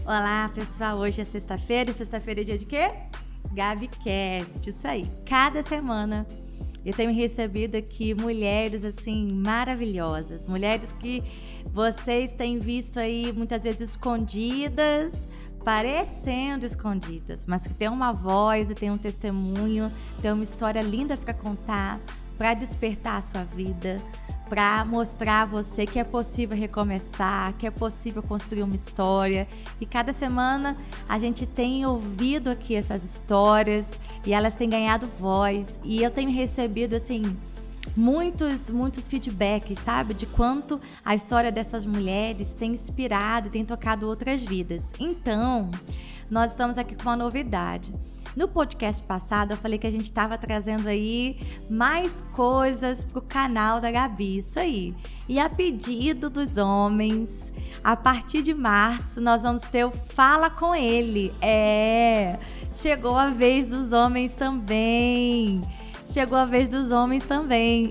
Olá, pessoal. Hoje é sexta-feira. E sexta-feira é dia de quê? GabiCast. Isso aí. Cada semana eu tenho recebido aqui mulheres, assim, maravilhosas. Mulheres que vocês têm visto aí muitas vezes escondidas, parecendo escondidas, mas que tem uma voz e tem um testemunho, tem uma história linda para contar, para despertar a sua vida, para mostrar a você que é possível recomeçar, que é possível construir uma história. E cada semana a gente tem ouvido aqui essas histórias e elas têm ganhado voz. E eu tenho recebido, assim, muitos feedbacks, sabe? De quanto a história dessas mulheres tem inspirado e tem tocado outras vidas. Então, nós estamos aqui com uma novidade. No podcast passado, eu falei que a gente estava trazendo aí mais coisas pro canal da Gabi, isso aí. E a pedido dos homens, a partir de março, nós vamos ter o Fala Com Ele. Chegou a vez dos homens também.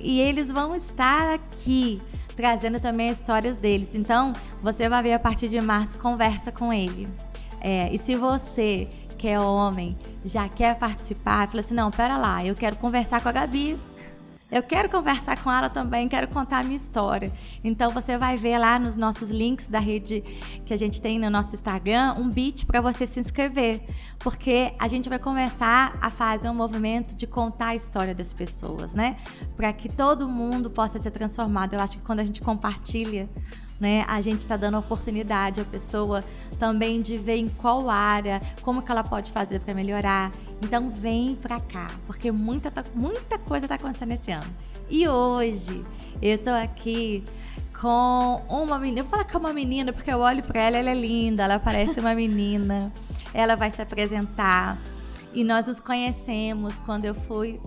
E eles vão estar aqui, trazendo também as histórias deles. Então, você vai ver a partir de março, conversa com ele. E se você que é homem, já quer participar, fala assim, não, pera lá, eu quero conversar com a Gabi, eu quero conversar com ela também, quero contar a minha história. Então você vai ver lá nos nossos links da rede que a gente tem no nosso Instagram, um beat para você se inscrever, porque a gente vai começar a fazer um movimento de contar a história das pessoas, né? Para que todo mundo possa ser transformado. Eu acho que quando a gente compartilha, né, a gente está dando oportunidade à pessoa também de ver em qual área, como que ela pode fazer para melhorar. Então vem pra cá, porque muita coisa tá acontecendo esse ano. E hoje eu tô aqui com uma menina. Eu vou falar que é uma menina porque eu olho pra ela, ela é linda, ela parece uma menina. Ela vai se apresentar e nós nos conhecemos quando eu fui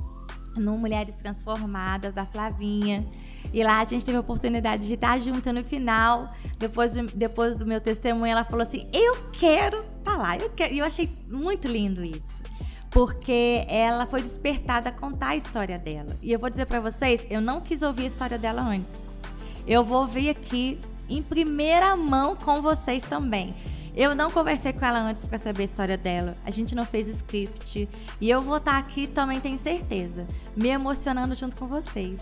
no Mulheres Transformadas da Flavinha. E lá a gente teve a oportunidade de estar junto. No final, depois do meu testemunho, ela falou assim, eu quero estar lá, eu quero. E eu achei muito lindo isso, porque ela foi despertada a contar a história dela. E eu vou dizer pra vocês, eu não quis ouvir a história dela antes. Eu vou ouvir aqui em primeira mão com vocês também. Eu não conversei com ela antes para saber a história dela. A gente não fez script. E eu vou estar aqui também, tenho certeza, me emocionando junto com vocês.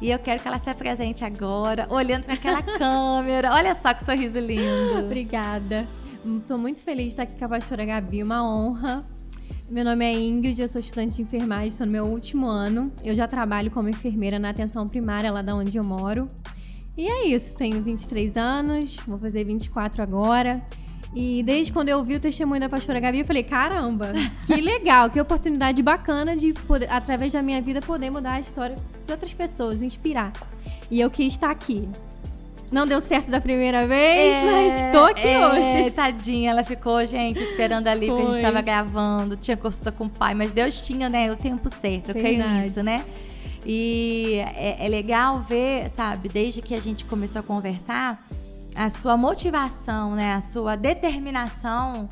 E eu quero que ela se apresente agora, olhando para aquela câmera. Olha só que sorriso lindo. Obrigada. Estou muito feliz de estar aqui com a pastora Gabi, uma honra. Meu nome é Ingrid, eu sou estudante de enfermagem, estou no meu último ano. Eu já trabalho como enfermeira na atenção primária, lá da onde eu moro. E é isso, tenho 23 anos, vou fazer 24 agora. E desde quando eu ouvi o testemunho da pastora Gabi, eu falei, caramba, que legal, que oportunidade bacana de poder, através da minha vida, poder mudar a história de outras pessoas, inspirar. E eu quis estar aqui. Não deu certo da primeira vez, mas estou aqui hoje. Tadinha, ela ficou, gente, esperando ali, porque a gente estava gravando, tinha consulta com o pai, mas Deus tinha, né, o tempo certo, eu creio nisso, né? E é legal ver, sabe, desde que a gente começou a conversar, a sua motivação, né, a sua determinação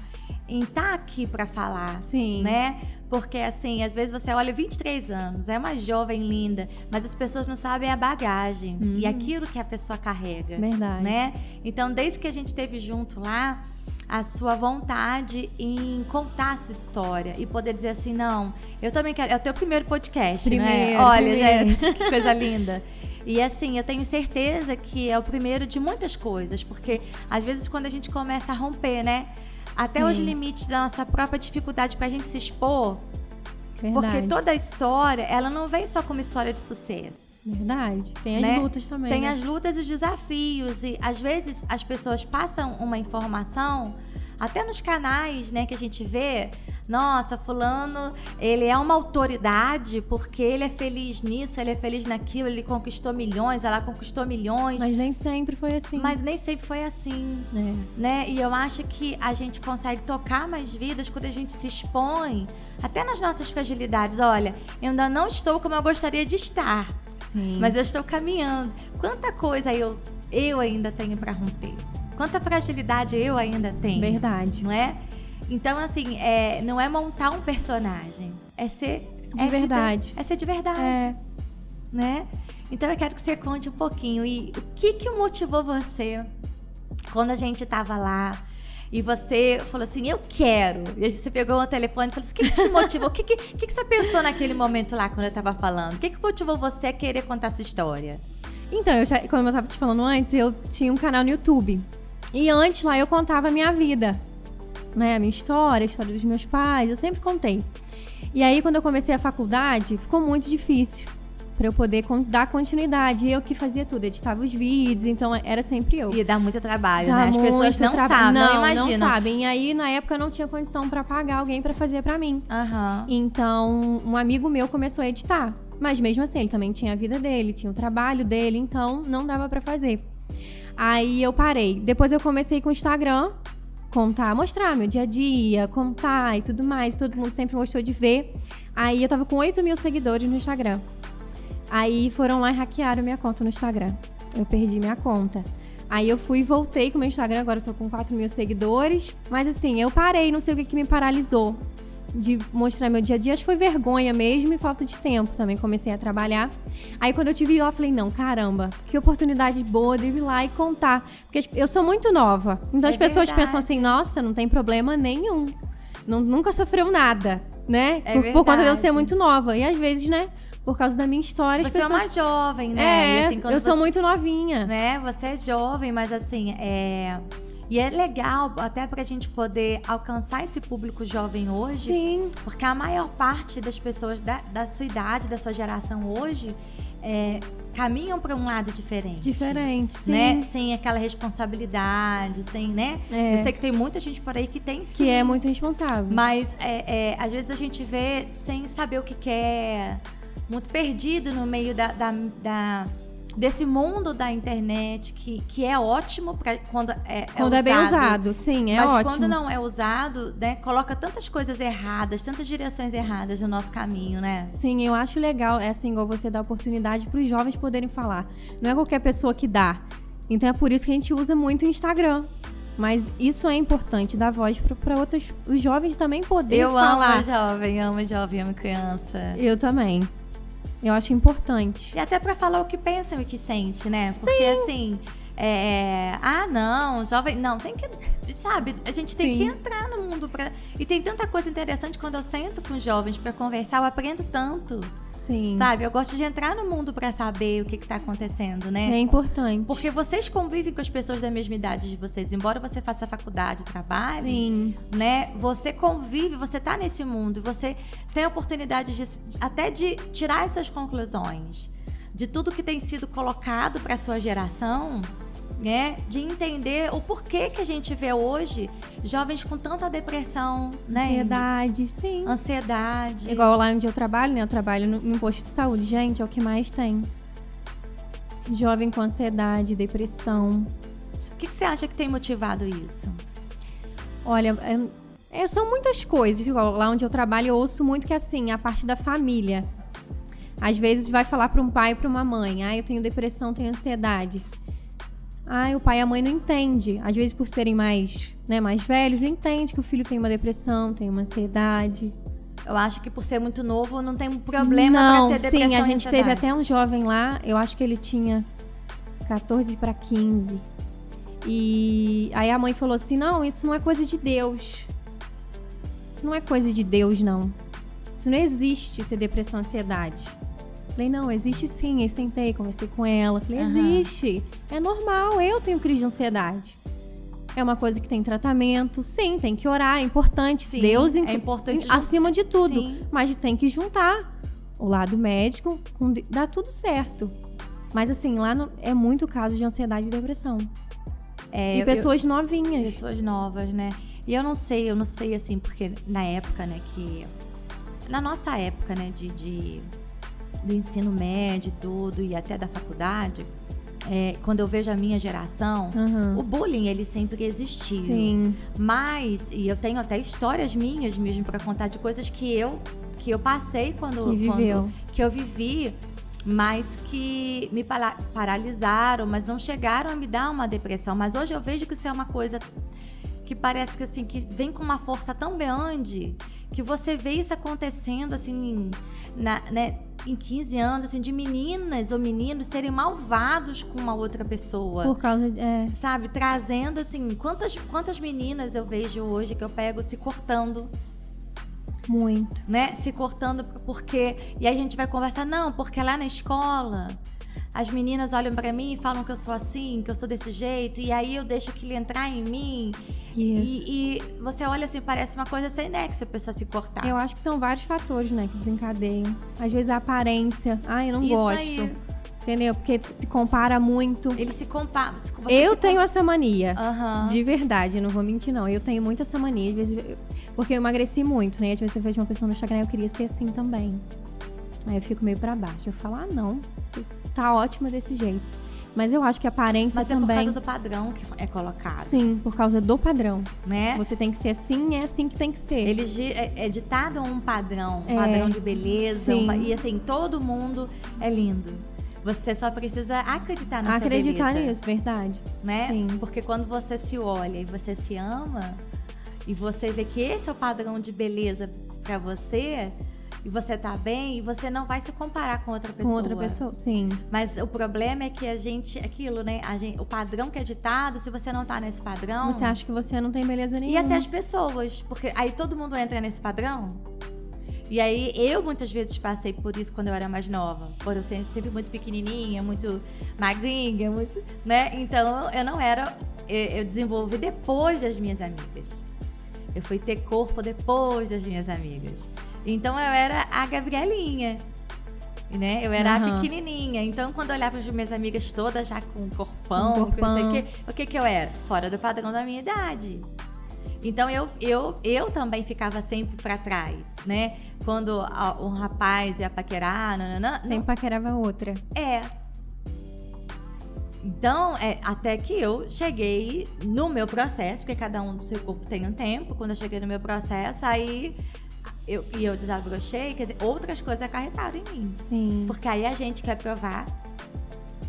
em estar aqui para falar, sim, né? Porque, assim, às vezes você olha 23 anos, é uma jovem linda, mas as pessoas não sabem a bagagem e aquilo que a pessoa carrega. Verdade. Né? Então, desde que a gente esteve junto lá, a sua vontade em contar a sua história e poder dizer assim, não, eu também quero, é o teu primeiro podcast, né? Olha, gente, que coisa linda. E assim, eu tenho certeza que é o primeiro de muitas coisas, porque às vezes quando a gente começa a romper, né? Até os limites da nossa própria dificuldade pra gente se expor. Verdade. Porque toda a história, ela não vem só como história de sucesso. Verdade. Tem as lutas também. Tem as lutas e os desafios. E às vezes as pessoas passam uma informação, até nos canais, né, que a gente vê. Nossa, fulano, ele é uma autoridade porque ele é feliz nisso, ele é feliz naquilo, ele conquistou milhões, ela conquistou milhões. Mas nem sempre foi assim. Né? E eu acho que a gente consegue tocar mais vidas quando a gente se expõe, até nas nossas fragilidades. Olha, eu ainda não estou como eu gostaria de estar, mas eu estou caminhando. Quanta coisa eu ainda tenho para romper. Quanta fragilidade eu ainda tenho. Verdade. Não é? Então, assim, não é montar um personagem, é ser de verdade. É ser de verdade, né? Então, eu quero que você conte um pouquinho. E o que motivou você, quando a gente estava lá, e você falou assim, eu quero. E aí você pegou o telefone e falou assim, o que te motivou? O que você pensou naquele momento lá, quando eu tava falando? O que motivou você a querer contar essa história? Então, como eu tava te falando antes, eu tinha um canal no YouTube. E antes lá eu contava a minha vida, né? A minha história, a história dos meus pais, eu sempre contei. E aí, quando eu comecei a faculdade, ficou muito difícil pra eu poder dar continuidade. E eu que fazia tudo, editava os vídeos, então era sempre eu. E dá muito trabalho, né? As pessoas não sabem, não imaginam. Não sabem. E aí, na época, eu não tinha condição pra pagar alguém pra fazer pra mim. Uhum. Então, um amigo meu começou a editar. Mas mesmo assim, ele também tinha a vida dele, tinha o trabalho dele, então não dava pra fazer. Aí eu parei. Depois eu comecei com o Instagram, mostrar meu dia a dia, contar e tudo mais. Todo mundo sempre gostou de ver. Aí eu tava com 8 mil seguidores no Instagram. Aí foram lá e hackearam minha conta no Instagram. Eu perdi minha conta. Aí eu fui e voltei com o meu Instagram, agora eu tô com 4 mil seguidores. Mas assim, eu parei, não sei o que me paralisou de mostrar meu dia a dia. Acho que foi vergonha mesmo e falta de tempo também. Comecei a trabalhar. Aí quando eu te vi lá, eu falei, não, caramba, que oportunidade boa de ir lá e contar. Porque eu sou muito nova. Então as pessoas pensam assim, nossa, não tem problema nenhum. Nunca sofreu nada, né? Por conta de eu ser muito nova. E às vezes, né, por causa da minha história, as pessoas... Você é uma jovem, né? E, assim, eu sou muito novinha. Né? Você é jovem, mas assim, E é legal até pra gente poder alcançar esse público jovem hoje. Sim. Porque a maior parte das pessoas da sua idade, da sua geração hoje, caminham para um lado diferente. Diferente, sim. Né? Sem aquela responsabilidade, sem, né? Eu sei que tem muita gente por aí que tem sim. Que é muito responsável. Mas às vezes a gente vê sem saber o que quer, muito perdido no meio desse mundo da internet, que é ótimo quando é bem usado, sim, é ótimo. Mas quando não é usado, né, coloca tantas coisas erradas, tantas direções erradas no nosso caminho, né? Sim, eu acho legal, assim, igual você dá oportunidade para os jovens poderem falar. Não é qualquer pessoa que dá. Então é por isso que a gente usa muito o Instagram. Mas isso é importante, dar voz para outros, os jovens também poderem falar. amo jovem, amo criança. Eu também. Eu acho importante. E até pra falar o que pensam e o que sente, né? Porque assim, não, jovem, não, tem que, sabe, a gente tem que entrar no mundo e tem tanta coisa interessante quando eu sento com jovens pra conversar, eu aprendo tanto. Sim. Sabe, eu gosto de entrar no mundo pra saber o que tá acontecendo, né? É importante. Porque vocês convivem com as pessoas da mesma idade de vocês, embora você faça faculdade, trabalhe, sim, né? Você convive, você tá nesse mundo, você tem a oportunidade até de tirar essas conclusões de tudo que tem sido colocado pra sua geração, né? De entender o porquê que a gente vê hoje jovens com tanta depressão, né? Ansiedade, sim. Ansiedade. Igual lá onde eu trabalho, né? Eu trabalho no posto de saúde. Gente, é o que mais tem. Jovem com ansiedade, depressão. O que você acha que tem motivado isso? Olha, são muitas coisas. Igual lá onde eu trabalho, eu ouço muito que assim, a parte da família. Às vezes vai falar para um pai e para uma mãe. Eu tenho depressão, tenho ansiedade. O pai e a mãe não entendem. Às vezes, por serem mais velhos, não entendem que o filho tem uma depressão, tem uma ansiedade. Eu acho que por ser muito novo, não tem problema pra ter depressão. Sim, a gente teve até um jovem lá, eu acho que ele tinha 14 para 15. E aí a mãe falou assim, não, isso não é coisa de Deus. Isso não é coisa de Deus, não. Isso não existe, ter depressão e ansiedade. Falei, não, existe sim. Aí sentei, conversei com ela. Falei, existe. É normal, eu tenho crise de ansiedade. É uma coisa que tem tratamento. Sim, tem que orar, é importante. Sim, Deus é importante acima de tudo. Sim. Mas tem que juntar o lado médico, dá tudo certo. Mas assim, lá é muito caso de ansiedade e depressão. E pessoas novinhas. Pessoas novas, né? E eu não sei assim, porque na época, né, na nossa época, né, do ensino médio e tudo, e até da faculdade, quando eu vejo a minha geração, o bullying, ele sempre existiu. Sim. Mas, e eu tenho até histórias minhas mesmo para contar de coisas que eu passei que eu vivi, mas que me paralisaram, mas não chegaram a me dar uma depressão. Mas hoje eu vejo que isso é uma coisa que parece que assim, que vem com uma força tão grande que você vê isso acontecendo assim, né, em 15 anos, assim, de meninas ou meninos serem malvados com uma outra pessoa. Por causa de... Sabe? Trazendo, assim, quantas meninas eu vejo hoje que eu pego se cortando. Muito. Né? Se cortando porque... E aí a gente vai conversar, não, porque lá na escola as meninas olham pra mim e falam que eu sou assim, que eu sou desse jeito, e aí eu deixo aquilo entrar em mim. Isso. E você olha assim, parece uma coisa sem nexo a pessoa se cortar. Eu acho que são vários fatores, né, que desencadeiam. Às vezes a aparência. Eu não Isso gosto. Aí. Entendeu? Porque se compara muito. Ele se compara. Eu tenho essa mania. Uhum. De verdade, não vou mentir, não. Eu tenho muito essa mania. Às vezes, porque eu emagreci muito, né? Às vezes eu vejo uma pessoa no Instagram e eu queria ser assim também. Aí eu fico meio pra baixo. Eu falo, não, tá ótima desse jeito. Mas eu acho que a aparência também... Mas é por causa do padrão que é colocado. Sim, por causa do padrão. Né? Você tem que ser assim, é assim que tem que ser. É ditado um padrão de beleza. E assim, todo mundo é lindo. Você só precisa acreditar na sua beleza. Acreditar nisso, verdade. Né? Sim. Porque quando você se olha e você se ama, e você vê que esse é o padrão de beleza pra você... E você tá bem, e você não vai se comparar com outra pessoa. Com outra pessoa, sim. Mas o problema é que aquilo, né? O padrão que é ditado, se você não tá nesse padrão... Você acha que você não tem beleza nenhuma. E até as pessoas, porque aí todo mundo entra nesse padrão. E aí eu muitas vezes passei por isso quando eu era mais nova. Por eu ser sempre muito pequenininha, muito magrinha, muito... né? Então eu não era... Eu desenvolvi depois das minhas amigas. Eu fui ter corpo depois das minhas amigas. Então eu era a Gabrielinha, né? Eu era a pequenininha. Então quando eu olhava as minhas amigas todas já com um corpão, com não sei o que eu era? Fora do padrão da minha idade. Então eu também ficava sempre pra trás, né? Quando um rapaz ia paquerar, sempre paquerava outra. Então, até que eu cheguei no meu processo, porque cada um do seu corpo tem um tempo. Quando eu cheguei no meu processo, aí... Eu desabrochei, quer dizer, outras coisas acarretaram em mim. Sim. Porque aí a gente quer provar.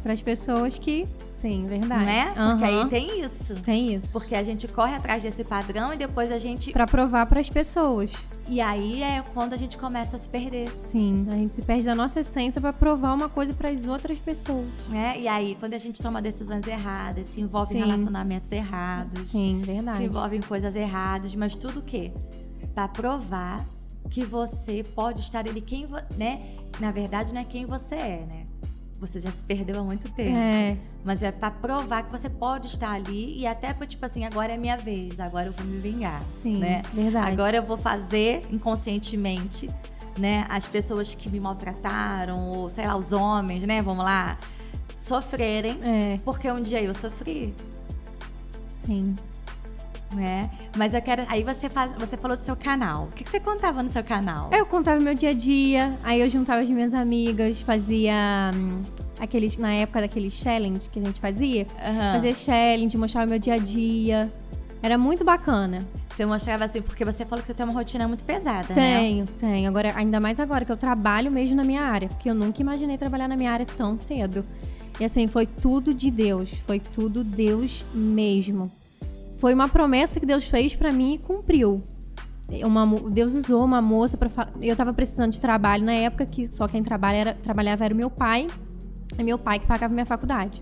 Para as pessoas que... Sim, verdade. Né? Porque aí tem isso. Tem isso. Porque a gente corre atrás desse padrão e depois a gente... Para provar para as pessoas. E aí é quando a gente começa a se perder. Sim, a gente se perde da nossa essência para provar uma coisa para as outras pessoas. Né? E aí, quando a gente toma decisões erradas, se envolve em relacionamentos errados. Sim, verdade. Se envolve em coisas erradas, mas tudo o quê? Para provar que você pode estar ali né? Na verdade, não é quem você é, né? Você já se perdeu há muito tempo. Mas é pra provar que você pode estar ali e até pra, tipo assim, agora é minha vez, agora eu vou me vingar. Sim, né? Verdade. Agora eu vou fazer inconscientemente, né? As pessoas que me maltrataram, ou sei lá, os homens, né? Vamos lá, sofrerem. Porque um dia eu sofri. Sim. Né? Mas eu quero... Aí você falou do seu canal. O que você contava no seu canal? Eu contava meu dia a dia. Aí eu juntava as minhas amigas, fazia na época daqueles challenge que a gente fazia. Fazia challenge, mostrava meu dia a dia. Era muito bacana. Você mostrava assim, porque você falou que você tem uma rotina muito pesada, né? Tenho. Agora, ainda mais agora que eu trabalho mesmo na minha área. Porque eu nunca imaginei trabalhar na minha área tão cedo. E assim, foi tudo de Deus. Foi tudo Deus mesmo. Foi uma promessa que Deus fez pra mim e cumpriu. Deus usou uma moça pra falar. Eu tava precisando de trabalho na época que só quem trabalhava era o meu pai. É meu pai que pagava minha faculdade.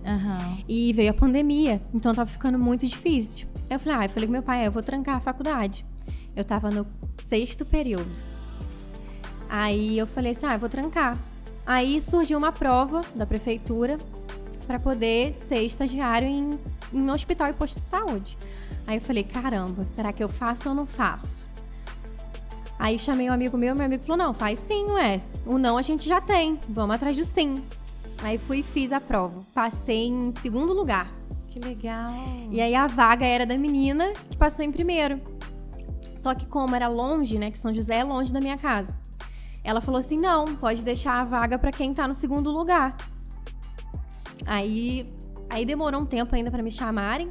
E veio a pandemia, então tava ficando muito difícil. Aí eu falei com meu pai, eu vou trancar a faculdade. Eu tava no 6º período. Aí eu falei assim, eu vou trancar. Aí surgiu uma prova da prefeitura pra poder ser estagiário em hospital e posto de saúde. Aí eu falei, caramba, será que eu faço ou não faço? Aí chamei um amigo meu amigo falou, não, faz sim, ué. O não a gente já tem, vamos atrás do sim. Aí fui e fiz a prova. Passei em 2º lugar. Que legal. E aí a vaga era da menina que passou em 1º. Só que como era longe, né, que São José é longe da minha casa. Ela falou assim, não, pode deixar a vaga pra quem tá no 2º lugar. Aí demorou um tempo ainda pra me chamarem.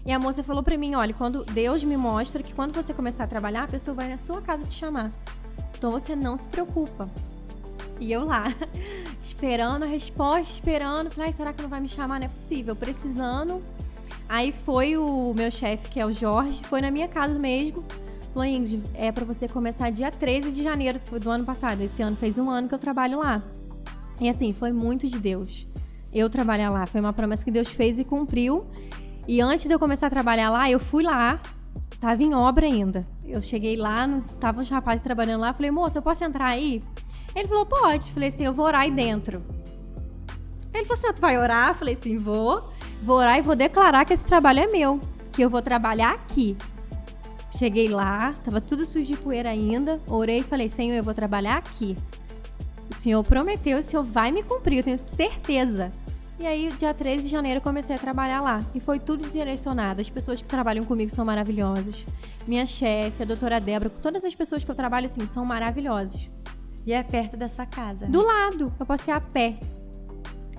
E a moça falou pra mim, olha, quando Deus me mostra que quando você começar a trabalhar, a pessoa vai na sua casa te chamar. Então você não se preocupa. E eu lá, esperando a resposta, falei, será que não vai me chamar? Não é possível, precisando. Aí foi o meu chefe, que é o Jorge, foi na minha casa mesmo. Falou, Ingrid, é pra você começar dia 13 de janeiro do ano passado. Esse ano fez 1 ano que eu trabalho lá. E assim, foi muito de Deus eu trabalhar lá. Foi uma promessa que Deus fez e cumpriu. E antes de eu começar a trabalhar lá, eu fui lá. Tava em obra ainda. Eu cheguei lá, tava uns rapazes trabalhando lá. Falei, moço, eu posso entrar aí? Ele falou, pode. Falei assim, eu vou orar aí dentro. Ele falou assim, tu vai orar? Falei assim, vou orar e vou declarar que esse trabalho é meu. Que eu vou trabalhar aqui. Cheguei lá, tava tudo sujo de poeira ainda. Orei e falei, Senhor, eu vou trabalhar aqui. O Senhor prometeu, o Senhor vai me cumprir, eu tenho certeza. E aí, dia 13 de janeiro, eu comecei a trabalhar lá. E foi tudo direcionado. As pessoas que trabalham comigo são maravilhosas. Minha chefe, a doutora Débora, todas as pessoas que eu trabalho, assim, são maravilhosas. E é perto da sua casa, né? Do lado, eu posso ir a pé.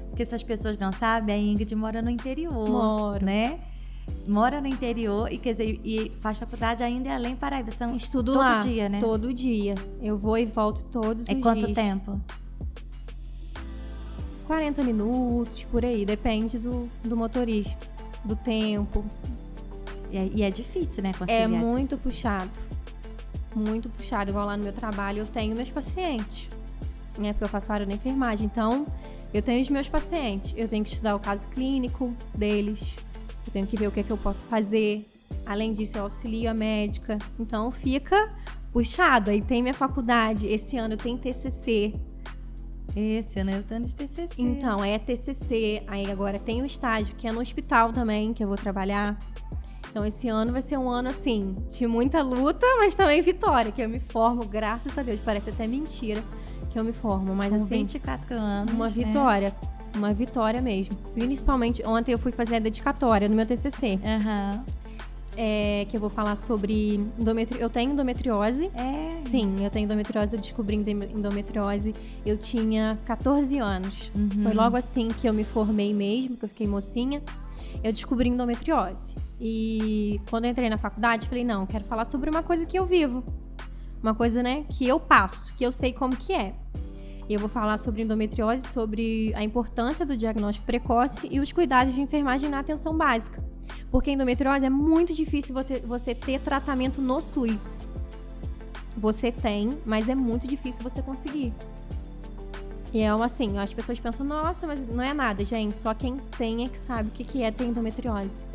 Porque se as pessoas não sabem, a Ingrid mora no interior. Moro. Né? Mora no interior e, quer dizer, e faz faculdade ainda em Além Paraíba. São Estudo todo lá, dia, né? Todo dia. Eu vou e volto todos os dias. É quanto tempo? 40 minutos, por aí. Depende do motorista, do tempo. E é difícil, né? Conseguir É muito puxado. Muito puxado. Igual lá no meu trabalho, eu tenho meus pacientes. Né? Porque eu faço área da enfermagem. Então, eu tenho os meus pacientes. Eu tenho que estudar o caso clínico deles. Eu tenho que ver o que é que eu posso fazer. Além disso, eu auxilio a médica. Então, fica puxado. Aí tem minha faculdade. Esse ano eu tenho TCC. Esse ano eu tô de TCC. Então, é TCC. Aí agora tem o estágio, que é no hospital também, que eu vou trabalhar. Então, esse ano vai ser um ano, assim, de muita luta, mas também vitória. Que eu me formo, graças a Deus. Parece até mentira que eu me formo. Mas, com assim, 24 anos, uma vitória. Uma vitória mesmo. Principalmente, ontem eu fui fazer a dedicatória no meu TCC. Aham. Que eu vou falar sobre endometriose. Eu tenho endometriose. É? Sim, eu tenho endometriose. Eu descobri endometriose. Eu tinha 14 anos. Uhum. Foi logo assim que eu me formei mesmo, que eu fiquei mocinha. Eu descobri endometriose. E quando eu entrei na faculdade, falei, não, quero falar sobre uma coisa que eu vivo. Uma coisa, né, que eu passo, que eu sei como que é. E eu vou falar sobre endometriose, sobre a importância do diagnóstico precoce e os cuidados de enfermagem na atenção básica. Porque a endometriose é muito difícil você ter tratamento no SUS. Você tem, mas é muito difícil você conseguir. E é assim, as pessoas pensam, nossa, mas não é nada, gente. Só quem tem é que sabe o que é ter endometriose.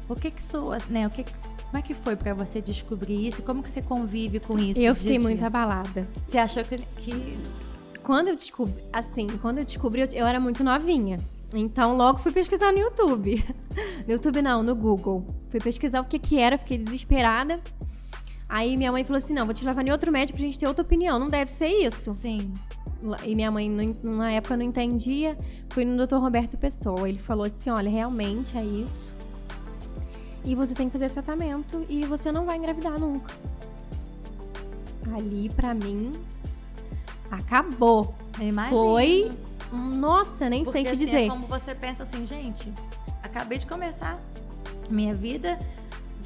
O que soa, né? Como é que foi pra você descobrir isso? Como que você convive com isso? Eu fiquei muito abalada. Você achou que... Quando eu descobri, eu era muito novinha. Então, logo fui pesquisar no YouTube. No YouTube não, no Google. Fui pesquisar o que era, fiquei desesperada. Aí minha mãe falou assim, não, vou te levar em outro médico pra gente ter outra opinião. Não deve ser isso. Sim. E minha mãe, na época, não entendia. Fui no Dr. Roberto Pessoa. Ele falou assim, olha, realmente é isso. E você tem que fazer tratamento e você não vai engravidar nunca. Ali, pra mim, acabou. Eu imagino. Foi... Nossa, nem sei te assim, dizer. É como você pensa assim, gente, acabei de começar minha vida,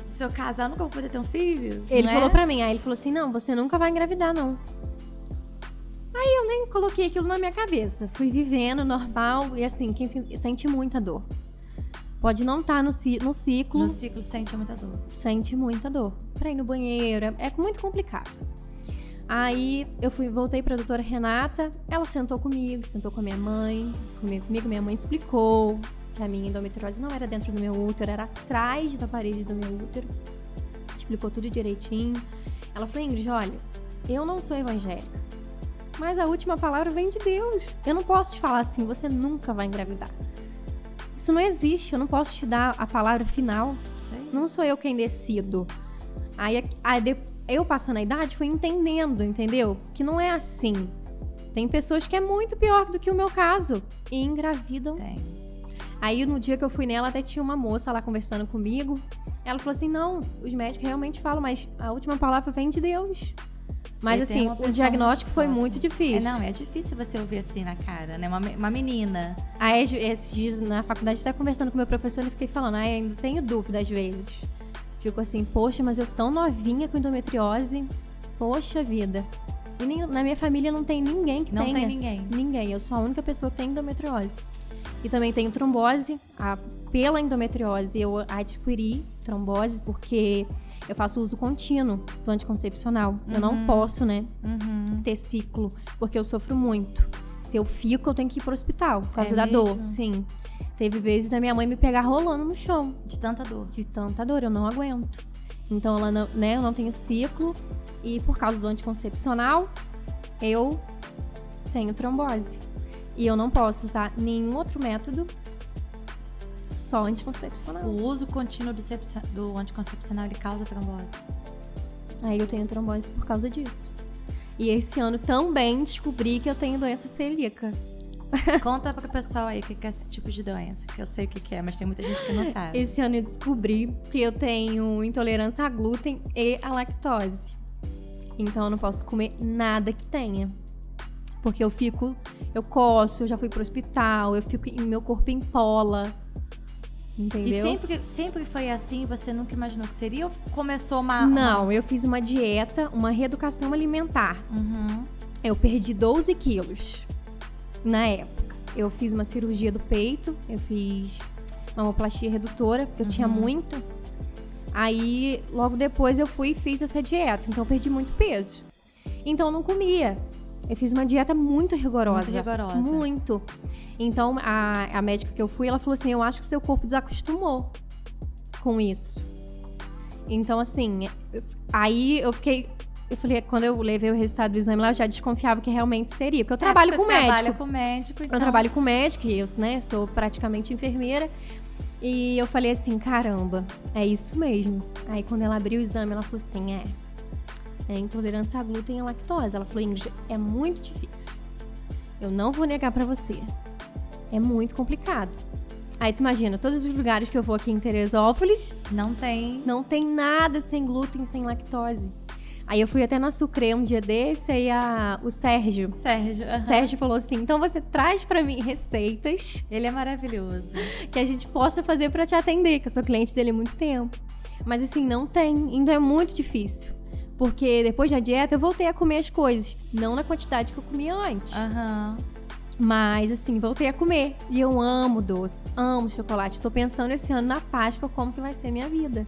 se eu casar, eu nunca vou poder ter um filho. Ele falou pra mim, aí ele falou assim, não, você nunca vai engravidar, não. Aí eu nem coloquei aquilo na minha cabeça. Fui vivendo normal e assim, quem sente muita dor. Pode não estar no ciclo. No ciclo sente muita dor. Sente muita dor. Pra ir no banheiro, é muito complicado. Aí eu voltei pra doutora Renata, ela sentou comigo, sentou com a minha mãe, comigo, minha mãe explicou que a minha endometriose não era dentro do meu útero, era atrás da parede do meu útero. Explicou tudo direitinho. Ela falou, Ingrid, olha, eu não sou evangélica, mas a última palavra vem de Deus. Eu não posso te falar assim, você nunca vai engravidar. Isso não existe, eu não posso te dar a palavra final. Sei. Não sou eu quem decido. Aí eu passando a idade fui entendendo, entendeu? Que não é assim. Tem pessoas que é muito pior do que o meu caso e engravidam. Tem. Aí no dia que eu fui nela, até tinha uma moça lá conversando comigo. Ela falou assim, não, os médicos realmente falam, mas a última palavra vem de Deus. Mas assim, o diagnóstico foi muito difícil. É difícil você ouvir assim na cara, né? Uma menina. Aí esses dias na faculdade, até conversando com o meu professor, eu fiquei falando, ainda tenho dúvida às vezes. Fico assim, poxa, mas eu tão novinha com endometriose. Poxa vida. E na minha família não tem ninguém que tenha. Não tem ninguém. Ninguém. Eu sou a única pessoa que tem endometriose. E também tenho trombose. pela endometriose, eu adquiri trombose porque eu faço uso contínuo do anticoncepcional. Eu não posso, né, ter ciclo, porque eu sofro muito. Se eu fico, eu tenho que ir pro hospital por causa da dor. Sim. Teve vezes da minha mãe me pegar rolando no chão. De tanta dor. De tanta dor, eu não aguento. Então, ela não, né, eu não tenho ciclo. E por causa do anticoncepcional, eu tenho trombose. E eu não posso usar nenhum outro método, só anticoncepcional. O uso contínuo do anticoncepcional, ele causa trombose? Aí eu tenho trombose por causa disso. E esse ano também descobri que eu tenho doença celíaca. Conta pro pessoal aí o que é esse tipo de doença, que eu sei o que é, mas tem muita gente que não sabe. Esse ano eu descobri que eu tenho intolerância a glúten e a lactose. Então eu não posso comer nada que tenha. Porque eu coço, eu já fui pro hospital, meu corpo empola. Entendeu? E sempre foi assim? Você nunca imaginou que seria? Ou começou Não, eu fiz uma dieta, uma reeducação alimentar. Eu perdi 12 quilos na época. Eu fiz uma cirurgia do peito, eu fiz uma mamoplastia redutora, porque eu tinha muito. Aí, logo depois, eu fui e fiz essa dieta. Então, eu perdi muito peso. Então, eu não comia. Eu fiz uma dieta muito rigorosa. Muito rigorosa. Muito. Então, a médica que eu fui, ela falou assim, eu acho que seu corpo desacostumou com isso. Então, assim, aí eu falei, quando eu levei o resultado do exame lá, eu já desconfiava que realmente seria. Porque eu trabalho com médico. Então... Eu trabalho com médico e eu, né, sou praticamente enfermeira. E eu falei assim, caramba, é isso mesmo. Aí, quando ela abriu o exame, ela falou assim, é intolerância a glúten e a lactose. Ela falou, Ingrid, é muito difícil. Eu não vou negar pra você. É muito complicado. Aí tu imagina, todos os lugares que eu vou aqui em Teresópolis... Não tem nada sem glúten, sem lactose. Aí eu fui até na Sucre um dia desse, aí o Sérgio... Sérgio falou assim, então você traz pra mim receitas... Ele é maravilhoso. Que a gente possa fazer pra te atender, que eu sou cliente dele há muito tempo. Mas assim, não tem. Então é muito difícil. Porque depois da dieta eu voltei a comer as coisas. Não na quantidade que eu comia antes. Mas assim, voltei a comer. E eu amo doce, amo chocolate. Tô pensando esse ano na Páscoa como que vai ser a minha vida.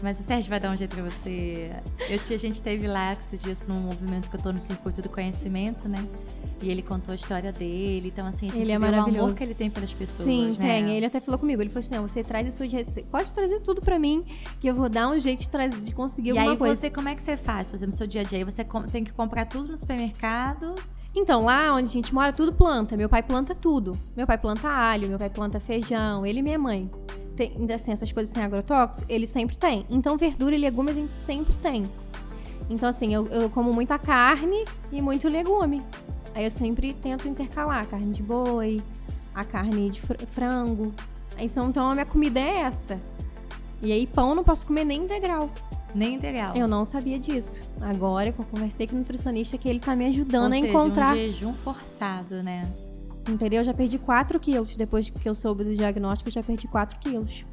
Mas o Sérgio vai dar um jeito pra você. A gente teve lá esses dias num movimento que eu tô no Circuito do Conhecimento, né? E ele contou a história dele. Então, assim, a gente vê o amor que ele tem pelas pessoas, Sim, né? tem. Ele até falou comigo. Ele falou assim, você traz as suas receitas. Pode trazer tudo pra mim, que eu vou dar um jeito de conseguir alguma coisa. E aí, você, como é que você faz? Por exemplo, no seu dia a dia, você tem que comprar tudo no supermercado... Então, lá onde a gente mora, tudo planta. Meu pai planta tudo. Meu pai planta alho, meu pai planta feijão, ele e minha mãe. Tem, assim, essas coisas sem agrotóxico, ele sempre tem. Então, verdura e legume a gente sempre tem. Então, assim, eu como muita carne e muito legume. Aí eu sempre tento intercalar a carne de boi, a carne de frango. Aí, então, a minha comida é essa. E aí, pão eu não posso comer nem integral. Nem integral. Eu não sabia disso. Agora que eu conversei com o nutricionista, que ele tá me ajudando a encontrar... um jejum forçado, né? Entendeu? Eu já perdi 4 quilos. Depois que eu soube do diagnóstico, eu já perdi 4 quilos.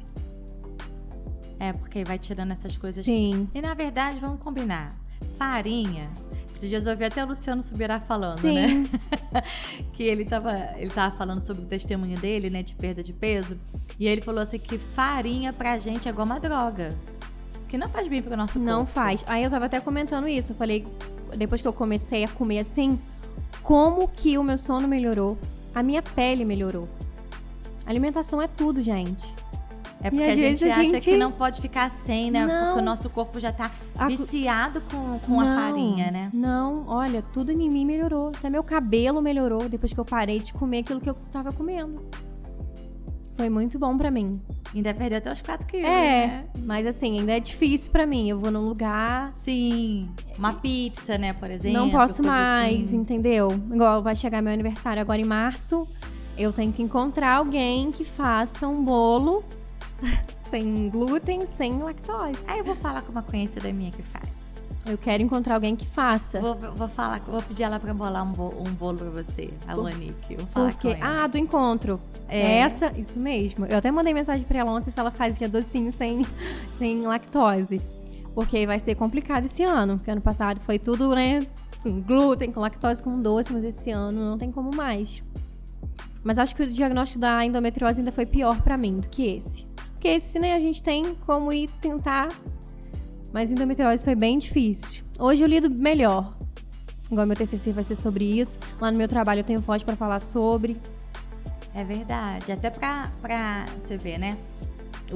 É, porque vai tirando essas coisas. Sim. E, na verdade, vamos combinar. Farinha... Esses dias eu ouvi até o Luciano Subirá falando, Sim. né? Que ele tava falando sobre o testemunho dele, né? De perda de peso. E ele falou assim que farinha pra gente é igual uma droga. Que não faz bem pro nosso corpo. Não faz. Aí eu tava até comentando isso. Eu falei, depois que eu comecei a comer assim, como que o meu sono melhorou? A minha pele melhorou. A alimentação é tudo, gente. É porque a gente acha que não pode ficar sem, né? Não. Porque o nosso corpo já tá viciado com a farinha, né? Não, olha, tudo em mim melhorou. Até meu cabelo melhorou depois que eu parei de comer aquilo que eu tava comendo. Foi muito bom pra mim. Ainda perdeu até os 4 quilos, né? Mas assim, ainda é difícil pra mim. Eu vou num lugar... Sim, uma pizza, né, por exemplo. Não posso mais, assim. Entendeu? Igual vai chegar meu aniversário agora em março. Eu tenho que encontrar alguém que faça um bolo sem glúten, sem lactose. Aí eu vou falar com uma conhecida minha que faz. Eu quero encontrar alguém que faça. Vou pedir ela pra bolar um bolo pra você, a Monique. Vou falar com ela. Do encontro. Isso mesmo. Eu até mandei mensagem pra ela ontem se ela fazia docinho sem lactose. Porque vai ser complicado esse ano. Porque ano passado foi tudo, né? Com glúten, com lactose, com doce. Mas esse ano não tem como mais. Mas acho que o diagnóstico da endometriose ainda foi pior pra mim do que esse. Porque esse, né, a gente tem como ir tentar, mas endometriose foi bem difícil. Hoje eu lido melhor. Igual meu TCC vai ser sobre isso. Lá no meu trabalho eu tenho voz pra falar sobre. É verdade. Até pra você ver, né?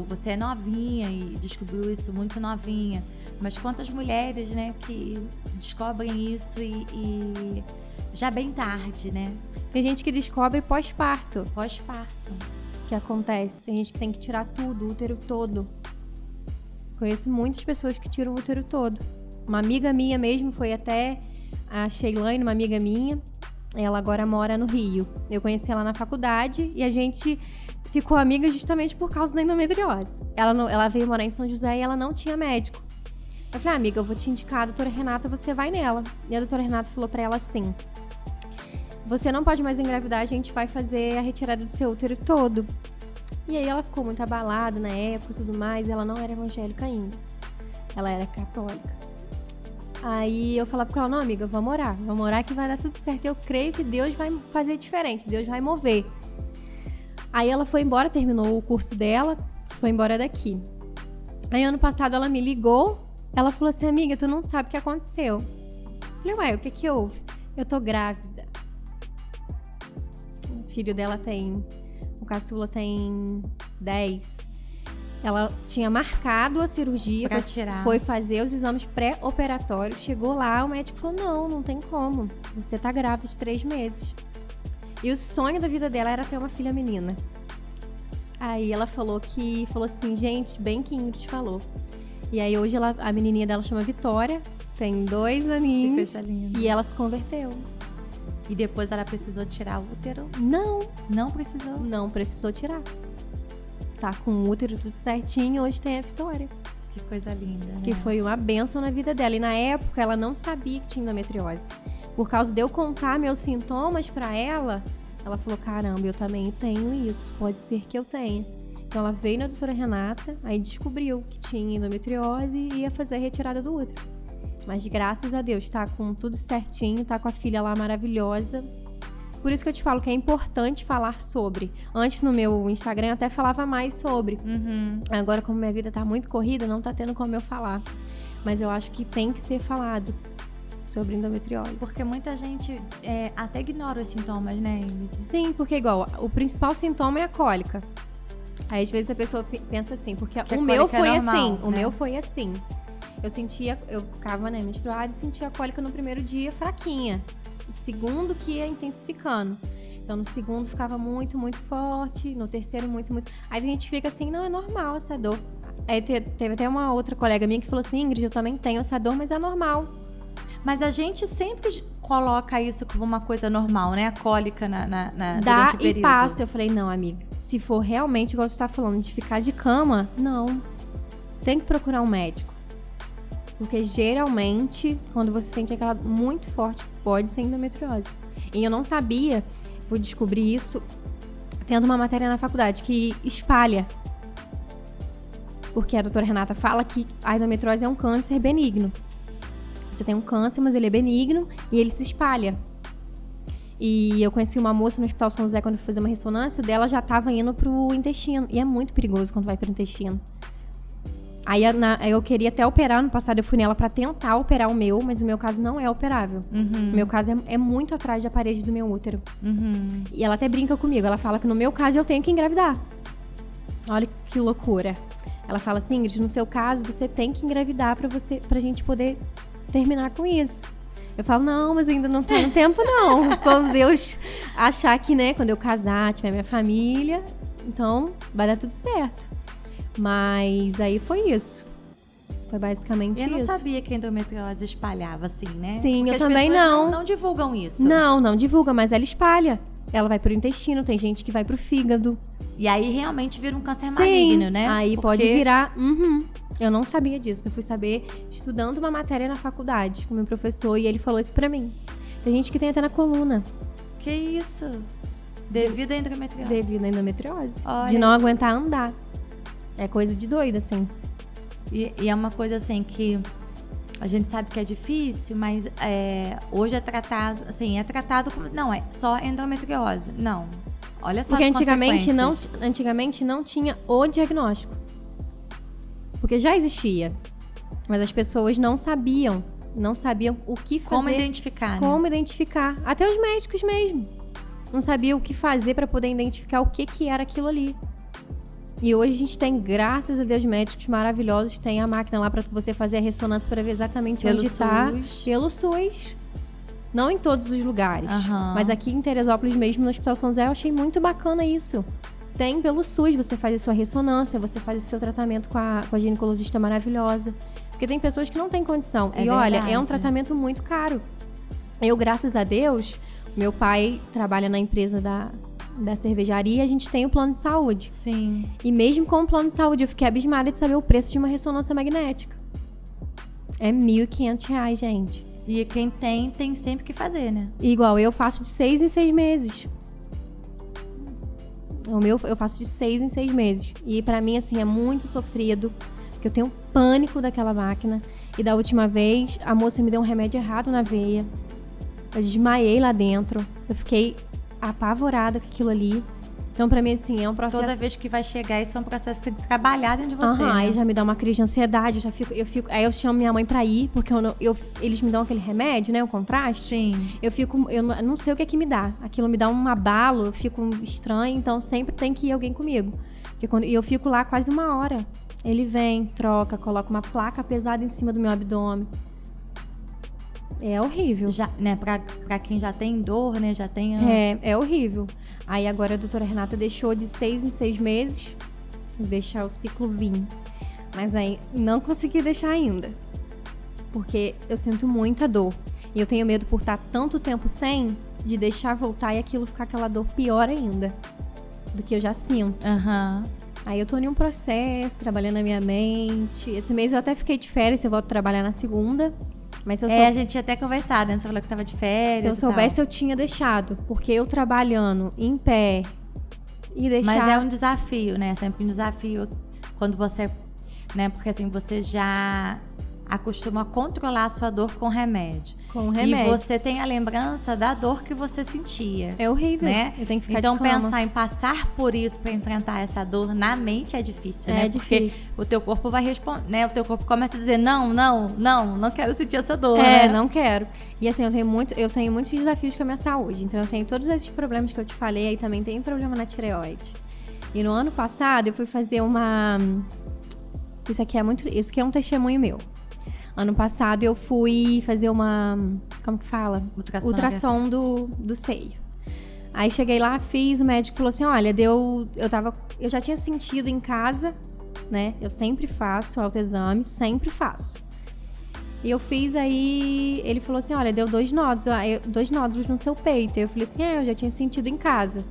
Você é novinha e descobriu isso muito novinha. Mas quantas mulheres, né, que descobrem isso e já bem tarde, né? Tem gente que descobre pós-parto. Pós-parto. Que acontece. Tem gente que tem que tirar tudo, o útero todo. Conheço muitas pessoas que tiram o útero todo. Uma amiga minha mesmo foi até a Sheilane, uma amiga minha. Ela agora mora no Rio. Eu conheci ela na faculdade e a gente ficou amiga justamente por causa da endometriose. Ela veio morar em São José e ela não tinha médico. Eu falei, amiga, eu vou te indicar a doutora Renata, você vai nela. E a doutora Renata falou pra ela assim, você não pode mais engravidar, a gente vai fazer a retirada do seu útero todo. E aí ela ficou muito abalada na época e tudo mais, ela não era evangélica ainda. Ela era católica. Aí eu falava com ela, não, amiga, vamos orar que vai dar tudo certo. Eu creio que Deus vai fazer diferente, Deus vai mover. Aí ela foi embora, terminou o curso dela, foi embora daqui. Aí ano passado ela me ligou, ela falou assim, amiga, tu não sabe o que aconteceu. Eu falei, ué, o que houve? Eu tô grávida. O filho dela o caçula tem 10. Ela tinha marcado a cirurgia, foi fazer os exames pré-operatórios, chegou lá, o médico falou, não tem como, você tá grávida de 3 meses. E o sonho da vida dela era ter uma filha menina. Aí ela falou assim, gente, bem que Ingrid falou. E aí hoje a menininha dela chama Vitória, tem 2 aninhos e ela se converteu. E depois ela precisou tirar o útero? Não precisou? Não precisou tirar. Tá com o útero tudo certinho, hoje tem a Vitória. Que coisa linda, né? Que foi uma bênção na vida dela. E na época ela não sabia que tinha endometriose. Por causa de eu contar meus sintomas pra ela, ela falou, caramba, eu também tenho isso, pode ser que eu tenha. Então ela veio na doutora Renata, aí descobriu que tinha endometriose e ia fazer a retirada do útero. Mas graças a Deus, tá com tudo certinho, tá com a filha lá maravilhosa. Por isso que eu te falo que é importante falar sobre. Antes no meu Instagram eu até falava mais sobre. Agora como minha vida tá muito corrida, não tá tendo como eu falar. Mas eu acho que tem que ser falado sobre endometriose. Porque muita gente até ignora os sintomas, né, Ingrid? Sim, porque igual, o principal sintoma é a cólica. Aí às vezes a pessoa pensa assim, porque o meu foi normal, assim, né? O meu foi assim. Eu ficava, né, menstruada e sentia a cólica no primeiro dia fraquinha. No segundo que ia intensificando. Então no segundo ficava muito, muito forte, no terceiro muito, muito. Aí a gente fica assim, não, é normal essa dor. Aí teve até uma outra colega minha que falou assim, Ingrid, eu também tenho essa dor, mas é normal. Mas a gente sempre coloca isso como uma coisa normal, né? A cólica durante o período. E passa. Eu falei, não, amiga, se for realmente, igual você tá falando, de ficar de cama, não. Tem que procurar um médico. Porque geralmente, quando você sente aquela muito forte, pode ser endometriose. E eu não sabia, fui descobrir isso tendo uma matéria na faculdade que espalha. Porque a doutora Renata fala que a endometriose é um câncer benigno. Você tem um câncer, mas ele é benigno e ele se espalha. E eu conheci uma moça no Hospital São José quando eu fui fazer uma ressonância, dela já estava indo pro intestino. E é muito perigoso quando vai pro intestino. Aí eu queria até operar, no passado eu fui nela pra tentar operar o meu, mas o meu caso não é operável. O meu caso é muito atrás da parede do meu útero. E ela até brinca comigo, ela fala que no meu caso eu tenho que engravidar. Olha que loucura. Ela fala assim, Ingrid, no seu caso você tem que engravidar pra gente poder terminar com isso. Eu falo, não, mas ainda não tenho tempo não. Quando Deus achar que, né, quando eu casar, tiver minha família, então vai dar tudo certo. Mas aí foi isso. Foi basicamente isso. Eu não sabia que a endometriose espalhava assim, né? Sim, porque eu também não. Não divulgam isso. Não divulga, mas ela espalha. Ela vai pro intestino, tem gente que vai pro fígado. E aí realmente vira um câncer maligno, né? Aí pode virar. Eu não sabia disso. Eu fui saber estudando uma matéria na faculdade com o meu professor e ele falou isso pra mim. Tem gente que tem até na coluna. Que isso? Devido à endometriose? Devido à endometriose. Olha. De não aguentar andar. É coisa de doido, assim. E é uma coisa assim que a gente sabe que é difícil, mas hoje é tratado, assim, como... Não, é só endometriose. Não. Olha só Porque as antigamente não tinha o diagnóstico. Porque já existia. Mas as pessoas não sabiam o que fazer. Como identificar, Como identificar. Até os médicos mesmo. Não sabiam o que fazer para poder identificar o que era aquilo ali. E hoje a gente tem, graças a Deus, médicos maravilhosos. Tem a máquina lá para você fazer a ressonância para ver exatamente onde está. Pelo SUS. Não em todos os lugares. Mas aqui em Teresópolis mesmo, no Hospital São José, eu achei muito bacana isso. Tem pelo SUS, você faz a sua ressonância, você faz o seu tratamento com a ginecologista maravilhosa. Porque tem pessoas que não têm condição. E olha, é um tratamento muito caro. Eu, graças a Deus, meu pai trabalha na empresa da cervejaria, a gente tem o plano de saúde. Sim. E mesmo com o plano de saúde, eu fiquei abismada de saber o preço de uma ressonância magnética. É R$1.500, gente. E quem tem sempre que fazer, né? Igual, eu faço de 6 em 6 meses. O meu, eu faço de 6 em 6 meses. E pra mim, assim, é muito sofrido. Porque eu tenho pânico daquela máquina. E da última vez, a moça me deu um remédio errado na veia. Eu desmaiei lá dentro. Eu fiquei apavorada com aquilo ali. Então, pra mim, assim, é um processo... Toda vez que vai chegar, isso é um processo de trabalhar dentro de você, né? Aí já me dá uma crise de ansiedade, aí eu chamo minha mãe pra ir, porque eles me dão aquele remédio, né, o contraste. Sim. Eu não sei o que é que me dá. Aquilo me dá um abalo, eu fico estranha, então sempre tem que ir alguém comigo. E eu fico lá quase 1 hora. Ele vem, troca, coloca uma placa pesada em cima do meu abdômen. É horrível. Já, né, pra quem já tem dor, né, já tem... É horrível. Aí agora a doutora Renata deixou de 6 em 6 meses, deixar o ciclo vir. Mas aí não consegui deixar ainda. Porque eu sinto muita dor. E eu tenho medo por estar tanto tempo sem, de deixar voltar e aquilo ficar aquela dor pior ainda. Do que eu já sinto. Aí eu tô em um processo, trabalhando na minha mente. Esse mês eu até fiquei de férias, eu volto a trabalhar na segunda. Mas a gente tinha até conversado, né? Você falou que tava de férias. Se eu soubesse, eu tinha deixado. Porque eu trabalhando em pé e deixar... Mas é um desafio, né? Sempre um desafio quando você... né? Porque assim, você já acostuma a controlar a sua dor com remédio. Com remédio. E você tem a lembrança da dor que você sentia. É horrível, né? Eu tenho que ficar então, de cama. pensar em passar por isso pra enfrentar essa dor na mente é difícil, né? É difícil. Porque o teu corpo vai responder, né? O teu corpo começa a dizer, não quero sentir essa dor, não quero. E assim, eu tenho muitos desafios com a minha saúde. Então, eu tenho todos esses problemas que eu te falei. Aí também tem problema na tireoide. E no ano passado, eu fui fazer uma... Isso aqui é um testemunho meu. Ano passado eu fui fazer uma... Como que fala? Ultrassom do seio. Aí cheguei lá, fiz, o médico falou assim, olha, eu já tinha sentido em casa, né? Eu sempre faço autoexame, sempre faço. E eu fiz aí, ele falou assim, olha, deu 2 nódulos no seu peito. Eu falei assim, eu já tinha sentido em casa.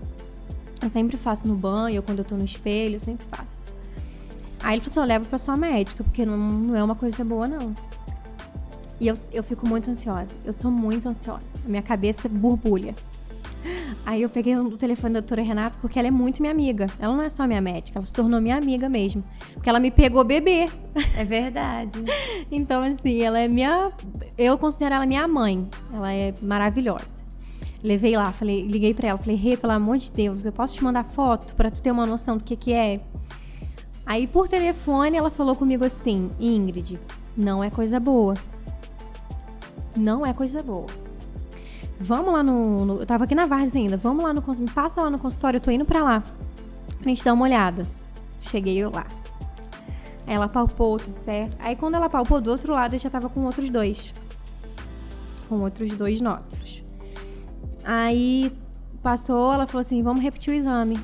Eu sempre faço no banho, ou quando eu tô no espelho, eu sempre faço. Aí ele falou assim, eu levo pra sua médica, porque não é uma coisa boa, não. E eu fico muito ansiosa. Eu sou muito ansiosa. Minha cabeça borbulha. Aí eu peguei o telefone da doutora Renata, porque ela é muito minha amiga. Ela não é só minha médica, ela se tornou minha amiga mesmo. Porque ela me pegou bebê. É verdade. Então, assim, ela é eu considero ela minha mãe. Ela é maravilhosa. Levei lá, liguei pra ela, falei, pelo amor de Deus, eu posso te mandar foto pra tu ter uma noção do que é? Aí, por telefone, ela falou comigo assim, Ingrid, não é coisa boa. Não é coisa boa. Vamos lá eu tava aqui na Vargas ainda. Vamos lá me passa lá no consultório, eu tô indo pra lá. Pra gente dar uma olhada. Cheguei eu lá. Aí ela palpou, tudo certo. Aí quando ela palpou do outro lado, eu já tava com outros 2. Com outros 2 nódulos. Aí passou, ela falou assim, vamos repetir o exame.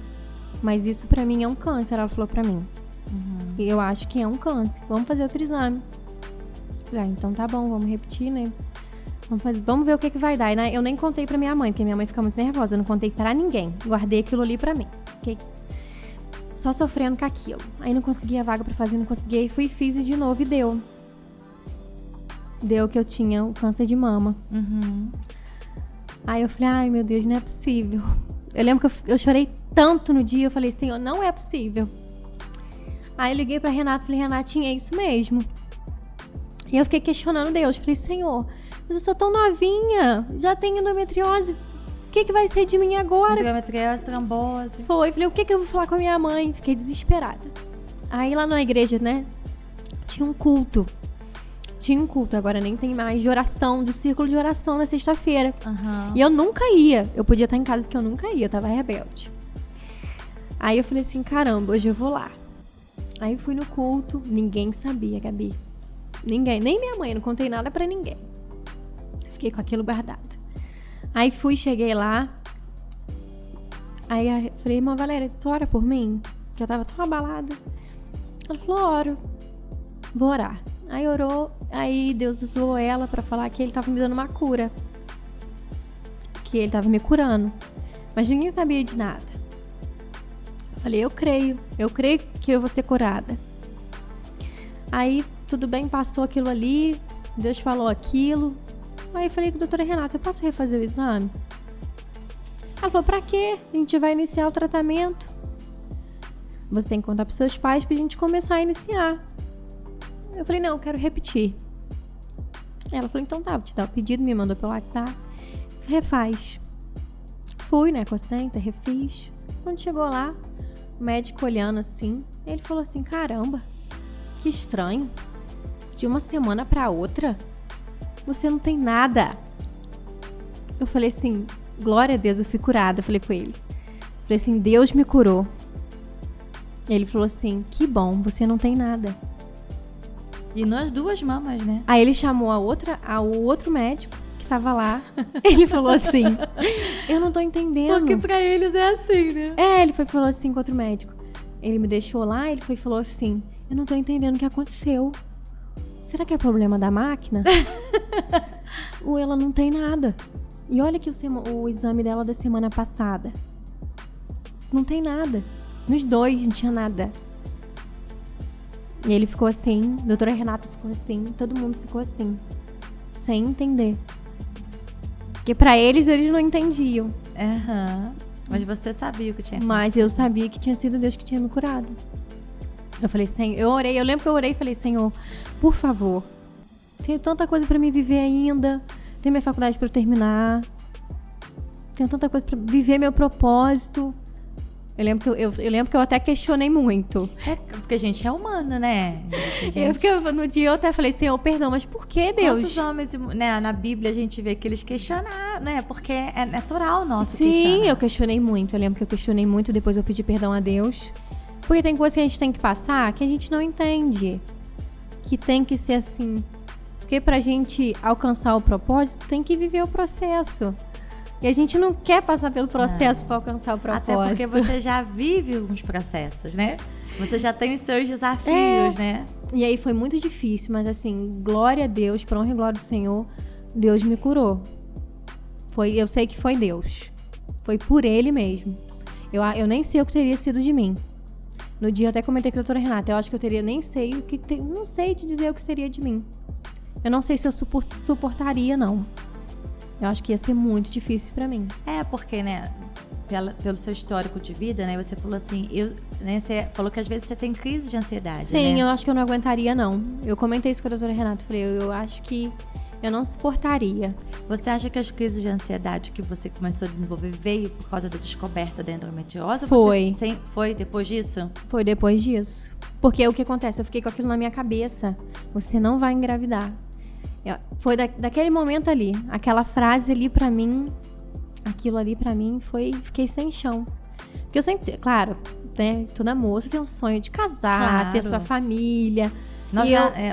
Mas isso pra mim é um câncer, ela falou pra mim. E eu acho que é um câncer. Vamos fazer outro exame. Falei, então tá bom, vamos repetir, né? Vamos ver o que vai dar. E, né, eu nem contei pra minha mãe, porque minha mãe fica muito nervosa. Eu não contei pra ninguém. Guardei aquilo ali pra mim. Fiquei só sofrendo com aquilo. Aí não conseguia a vaga pra fazer, não conseguia. Fui, fiz e de novo e deu. Deu que eu tinha o câncer de mama. Aí eu falei, ai meu Deus, não é possível. Eu lembro que eu chorei tanto no dia. Eu falei, Senhor, não é possível. Aí eu liguei pra Renata, falei, Renatinha, é isso mesmo. E eu fiquei questionando Deus. Falei, Senhor, mas eu sou tão novinha, já tenho endometriose que vai ser de mim agora? Endometriose, trombose. Foi, falei, o que eu vou falar com a minha mãe? Fiquei desesperada. Aí lá na igreja, né, tinha um culto, agora nem tem mais, de oração, do círculo de oração na sexta-feira. E eu nunca ia, eu podia estar em casa que eu nunca ia, eu tava rebelde. Aí eu falei assim, caramba, hoje eu vou lá. Aí fui no culto, ninguém sabia, Gabi. Ninguém, nem minha mãe, não contei nada pra ninguém. Fiquei com aquilo guardado. Aí cheguei lá. Aí eu falei, irmã Valéria, tu ora por mim? Que eu tava tão abalada. Ela falou, oro. Vou orar. Aí orou, aí Deus usou ela pra falar que ele tava me dando uma cura. Que ele tava me curando. Mas ninguém sabia de nada. Eu falei, eu creio que eu vou ser curada. Aí, tudo bem, passou aquilo ali, Deus falou aquilo. Aí eu falei com a doutora Renata, eu posso refazer o exame? Ela falou, pra quê? A gente vai iniciar o tratamento. Você tem que contar pros seus pais pra gente começar a iniciar. Eu falei, não, eu quero repetir. Ela falou, então tá, vou te dar o pedido, me mandou pelo WhatsApp. Refaz. Fui, né, com a senta, refiz. Quando chegou lá, o médico olhando assim, ele falou assim, caramba, que estranho. De uma semana pra outra, você não tem nada. Eu falei assim, glória a Deus, eu fui curada. Eu falei com ele. Falei assim, Deus me curou. Ele falou assim, que bom, você não tem nada. E nas duas mamas, né? Aí ele chamou o outro médico que tava lá. Ele falou assim, eu não tô entendendo. Porque pra eles é assim, né? Ele falou assim com outro médico. Ele me deixou lá, ele falou assim, eu não tô entendendo o que aconteceu. Será que é problema da máquina? Ou ela não tem nada. E olha que o exame dela da semana passada. Não tem nada. Nos dois não tinha nada. E ele ficou assim, a doutora Renata ficou assim, todo mundo ficou assim, sem entender. Porque pra eles não entendiam. Mas você sabia o que tinha acontecido. Mas eu sabia que tinha sido Deus que tinha me curado. Eu falei, Senhor, eu lembro que eu orei e falei, Senhor, por favor, tenho tanta coisa pra me viver ainda, tenho minha faculdade pra eu terminar, tenho tanta coisa pra viver meu propósito. Eu lembro que eu até questionei muito. Porque a gente é humano, né? No dia eu até falei, Senhor, perdão, mas por que, Deus? Quantos homens, né, na Bíblia a gente vê que eles questionaram, né? Porque é natural nosso questionar. Sim, eu questionei muito. Eu lembro que eu questionei muito, depois eu pedi perdão a Deus. Porque tem coisas que a gente tem que passar que a gente não entende. Que tem que ser assim. Porque pra gente alcançar o propósito, tem que viver o processo. E a gente não quer passar pelo processo para alcançar o propósito. Até porque você já vive uns processos, né? Você já tem os seus desafios, né? E aí foi muito difícil, mas assim, glória a Deus, pra honra e glória do Senhor, Deus me curou. Eu sei que foi Deus. Foi por Ele mesmo. Eu nem sei o que teria sido de mim. No dia eu até comentei com a doutora Renata, eu acho que eu teria, não sei te dizer o que seria de mim. Eu não sei se eu suportaria, não. Eu acho que ia ser muito difícil pra mim. Porque, né, pelo seu histórico de vida, né, você falou assim, você falou que às vezes você tem crise de ansiedade, Sim, né? Eu acho que eu não aguentaria, não. Eu comentei isso com a doutora Renata, falei, eu acho que eu não suportaria. Você acha que as crises de ansiedade que você começou a desenvolver veio por causa da descoberta da endometriose? Foi. Foi depois disso? Foi depois disso. Porque o que acontece? Eu fiquei com aquilo na minha cabeça. Você não vai engravidar. Foi daquele momento ali, aquela frase ali pra mim, aquilo ali pra mim fiquei sem chão. Porque eu sempre, claro, né, toda moça tem um sonho de casar, ter sua família. Nós,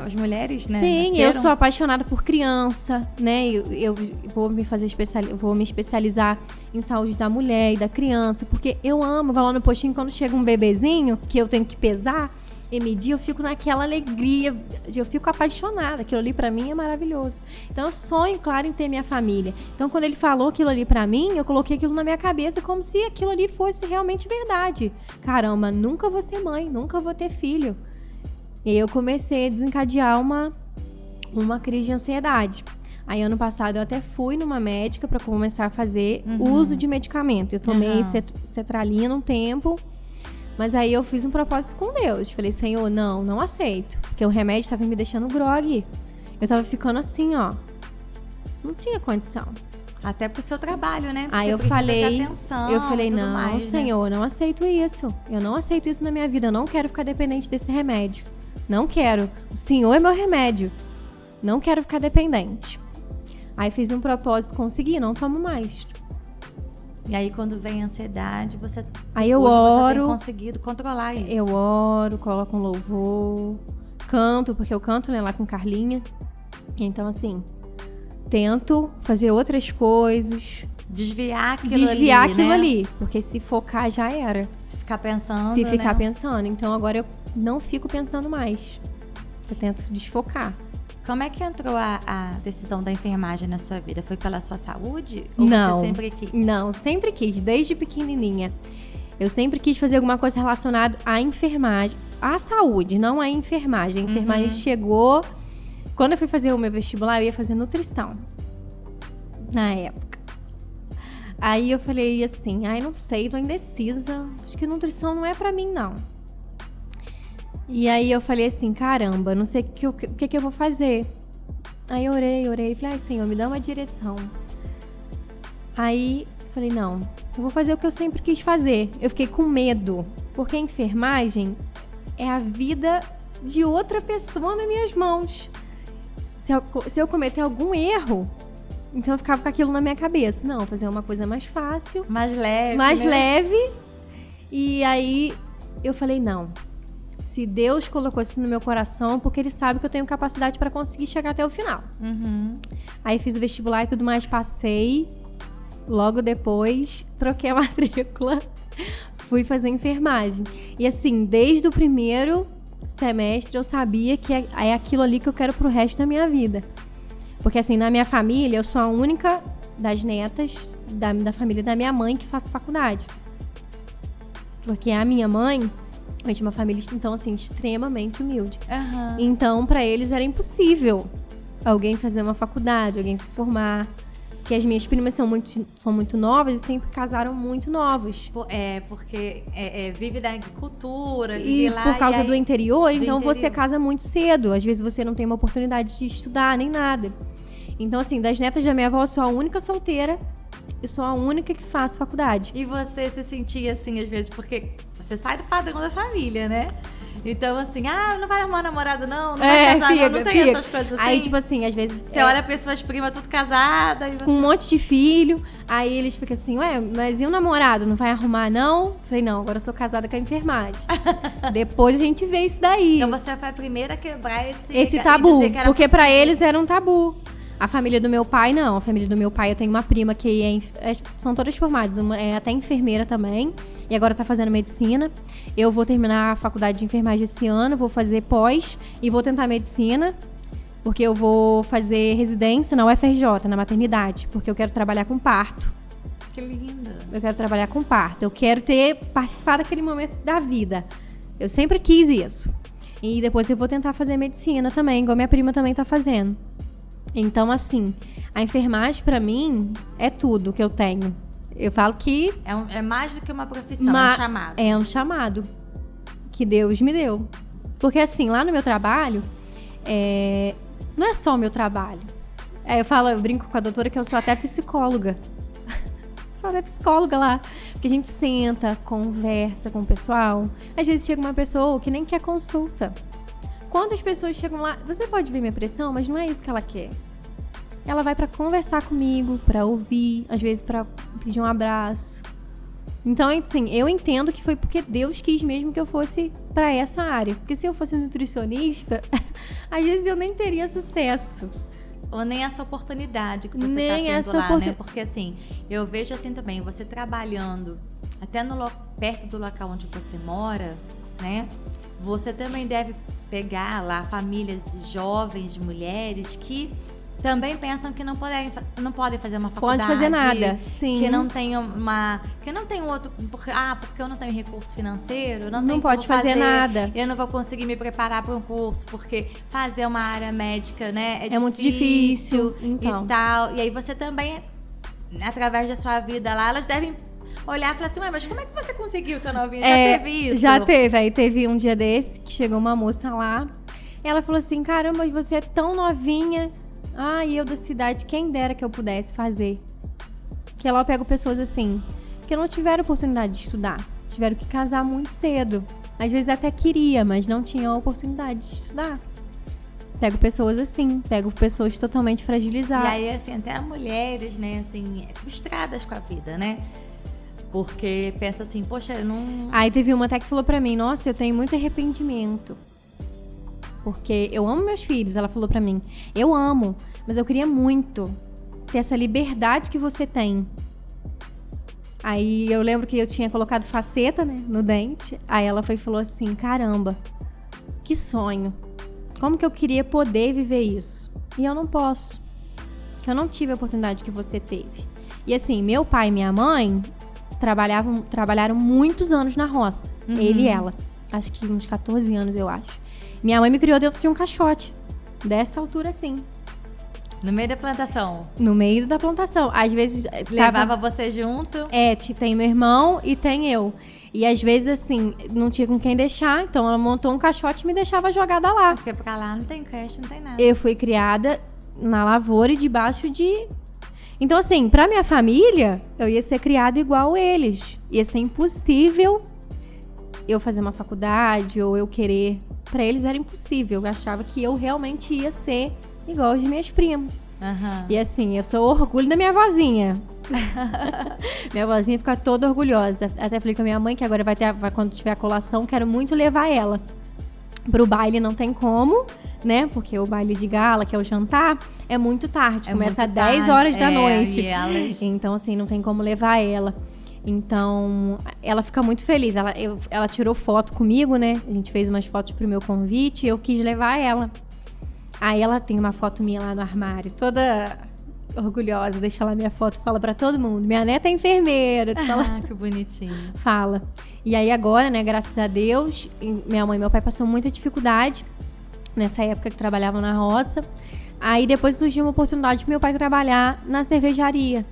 as mulheres, né? Sim, nasceram... eu sou apaixonada por criança, né? Eu vou me especializar em saúde da mulher e da criança, porque eu amo, vou lá no postinho quando chega um bebezinho que eu tenho que pesar e medir, eu fico naquela alegria, eu fico apaixonada, aquilo ali pra mim é maravilhoso. Então eu sonho, claro, em ter minha família. Então quando ele falou aquilo ali pra mim, eu coloquei aquilo na minha cabeça como se aquilo ali fosse realmente verdade. Caramba, nunca vou ser mãe, nunca vou ter filho. E aí eu comecei a desencadear uma crise de ansiedade. Aí ano passado eu até fui numa médica pra começar a fazer uso de medicamento. Eu tomei cetralina um tempo. Mas aí eu fiz um propósito com Deus. Falei, Senhor, não aceito. Porque o remédio estava me deixando grogue. Eu tava ficando assim, ó. Não tinha condição. Até pro seu trabalho, né? Porque Aí você eu precisa falei, de atenção, tudo não, mais, Senhor, eu não aceito isso. Eu não aceito isso na minha vida. Eu não quero ficar dependente desse remédio. Não quero. O Senhor é meu remédio. Não quero ficar dependente. Aí fiz um propósito, consegui, não tomo mais. E aí, quando vem a ansiedade, você... Aí eu hoje oro. você tem conseguido controlar isso. Eu oro, coloco um louvor, canto, porque eu canto, né, lá com Carlinha. Então, assim, tento fazer outras coisas. Desviar aquilo ali. Porque se focar, já era. Se ficar pensando, Se ficar pensando. Então, agora eu não fico pensando mais. Eu tento desfocar. Como é que entrou a decisão da enfermagem na sua vida? Foi pela sua saúde? Ou Não. você sempre quis? Não, sempre quis, desde pequenininha. Eu sempre quis fazer alguma coisa relacionada à enfermagem. À saúde, não à enfermagem. A enfermagem chegou... Quando eu fui fazer o meu vestibular, eu ia fazer nutrição. Na época. Aí eu falei assim, não sei, tô indecisa. Acho que nutrição não é pra mim, não. E aí eu falei assim, caramba, não sei o que eu vou fazer. Aí eu orei, falei, Senhor, me dá uma direção. Aí falei, não, eu vou fazer o que eu sempre quis fazer. Eu fiquei com medo, porque a enfermagem é a vida de outra pessoa nas minhas mãos. Se eu cometer algum erro, então eu ficava com aquilo na minha cabeça. Não, fazer uma coisa mais fácil. Mais leve, Mais né? leve. E aí eu falei, não. Se Deus colocou isso no meu coração, porque Ele sabe que eu tenho capacidade para conseguir chegar até o final. Aí fiz o vestibular e tudo mais, passei. Logo depois, troquei a matrícula. Fui fazer enfermagem. E assim, desde o primeiro semestre, eu sabia que é aquilo ali que eu quero pro resto da minha vida. Porque assim, na minha família, eu sou a única das netas da família da minha mãe que faço faculdade. Porque a minha mãe... A gente é uma família, então, assim, extremamente humilde. Então, pra eles era impossível alguém fazer uma faculdade, alguém se formar. Porque as minhas primas são muito novas e sempre casaram muito novos. Porque vive da agricultura. E lá, por causa do interior, então interior. você casa muito cedo. Às vezes você não tem uma oportunidade de estudar, nem nada. Então, assim, das netas da minha avó, eu sou a única solteira. Eu sou a única que faço faculdade. E você se sentia assim, às vezes, porque você sai do padrão da família, né? Então, assim, não vai arrumar namorado, não vai casar, não tem essas coisas assim. Aí, tipo assim, às vezes... Você olha pra suas primas tudo casadas e você... Com um monte de filho. Aí eles ficam assim, mas e o namorado? Não vai arrumar, não? Falei, não, agora eu sou casada com a enfermagem. Depois a gente vê isso daí. Então você foi a primeira a quebrar esse tabu, porque possível. pra eles era um tabu. A família do meu pai, não. A família do meu pai, eu tenho uma prima que são todas formadas. Uma é até enfermeira também. E agora tá fazendo medicina. Eu vou terminar a faculdade de enfermagem esse ano. Vou fazer pós e vou tentar medicina. Porque eu vou fazer residência na UFRJ, na maternidade. Porque eu quero trabalhar com parto. Que linda. Eu quero trabalhar com parto. Eu quero participar daquele momento da vida. Eu sempre quis isso. E depois eu vou tentar fazer medicina também, igual minha prima também tá fazendo. Então, assim, a enfermagem pra mim é tudo que eu tenho. Eu falo que... É mais do que uma profissão, é um chamado. É um chamado que Deus me deu. Porque, assim, lá no meu trabalho, não é só o meu trabalho. Eu brinco com a doutora que eu sou até psicóloga. Sou até psicóloga lá. Porque a gente senta, conversa com o pessoal. Às vezes chega uma pessoa que nem quer consulta. Quantas pessoas chegam lá, você pode ver minha pressão, mas não é isso que ela quer. Ela vai pra conversar comigo, pra ouvir, às vezes pra pedir um abraço. Então, assim, eu entendo que foi porque Deus quis mesmo que eu fosse pra essa área. Porque se eu fosse nutricionista, às vezes eu nem teria sucesso. Ou nem essa oportunidade que você nem tá essa tendo lá, né? Porque, assim, eu vejo assim também, você trabalhando até perto do local onde você mora, né? Você também deve pegar lá famílias jovens, de mulheres que também pensam que não podem fazer uma faculdade. Pode fazer nada, sim. Que não tem outro... porque eu não tenho recurso financeiro, não pode fazer nada. Eu não vou conseguir me preparar para um curso, porque fazer uma área médica, né, é muito difícil então. E tal. E aí você também, através da sua vida lá, elas devem olhar e falar assim, mas como é que você conseguiu, tão novinha? Já teve isso? Já teve. Aí teve um dia desse que chegou uma moça lá. Ela falou assim, caramba, você é tão novinha. E eu da cidade, quem dera que eu pudesse fazer. Que lá eu pego pessoas assim, que não tiveram oportunidade de estudar. Tiveram que casar muito cedo. Às vezes até queria, mas não tinham a oportunidade de estudar. Pego pessoas assim, pego pessoas totalmente fragilizadas. E aí, assim, até mulheres, né, assim, frustradas com a vida, né? Porque pensa assim, poxa, eu não... Aí teve uma até que falou pra mim, nossa, eu tenho muito arrependimento. Porque eu amo meus filhos. Ela falou pra mim, eu amo, mas eu queria muito ter essa liberdade que você tem. Aí eu lembro que eu tinha colocado faceta, né, no dente. Aí ela foi e falou assim, caramba, que sonho. Como que eu queria poder viver isso? E eu não posso. Porque eu não tive a oportunidade que você teve. E assim, meu pai e minha mãe trabalharam muitos anos na roça. Ele e ela. Acho que uns 14 anos, eu acho. Minha mãe me criou dentro de um caixote. Dessa altura, assim. No meio da plantação? No meio da plantação. Às vezes... Levava você junto? Tem meu irmão e tem eu. E às vezes, assim, não tinha com quem deixar. Então, ela montou um caixote e me deixava jogada lá. Porque pra lá não tem creche, não tem nada. Eu fui criada na lavoura e debaixo de... Então, assim, pra minha família, eu ia ser criada igual eles. Ia ser impossível eu fazer uma faculdade ou eu querer. Pra eles era impossível. Eu achava que eu realmente ia ser igual as minhas primas. E assim, eu sou o orgulho da minha vozinha. Minha vozinha fica toda orgulhosa. Até falei com a minha mãe que agora quando tiver a colação, quero muito levar ela. Pro baile não tem como, né? Porque o baile de gala, que é o jantar, é muito tarde. Começa às 10 horas da noite. Então, assim, não tem como levar ela. Então, ela fica muito feliz. Ela tirou foto comigo, né? A gente fez umas fotos pro meu convite e eu quis levar ela. Aí ela tem uma foto minha lá no armário, toda orgulhosa, deixa lá minha foto, fala pra todo mundo. Minha neta é enfermeira. Que bonitinho. Fala. E aí agora, né, graças a Deus, minha mãe e meu pai passaram muita dificuldade nessa época que trabalhavam na roça. Aí depois surgiu uma oportunidade pro meu pai trabalhar na cervejaria,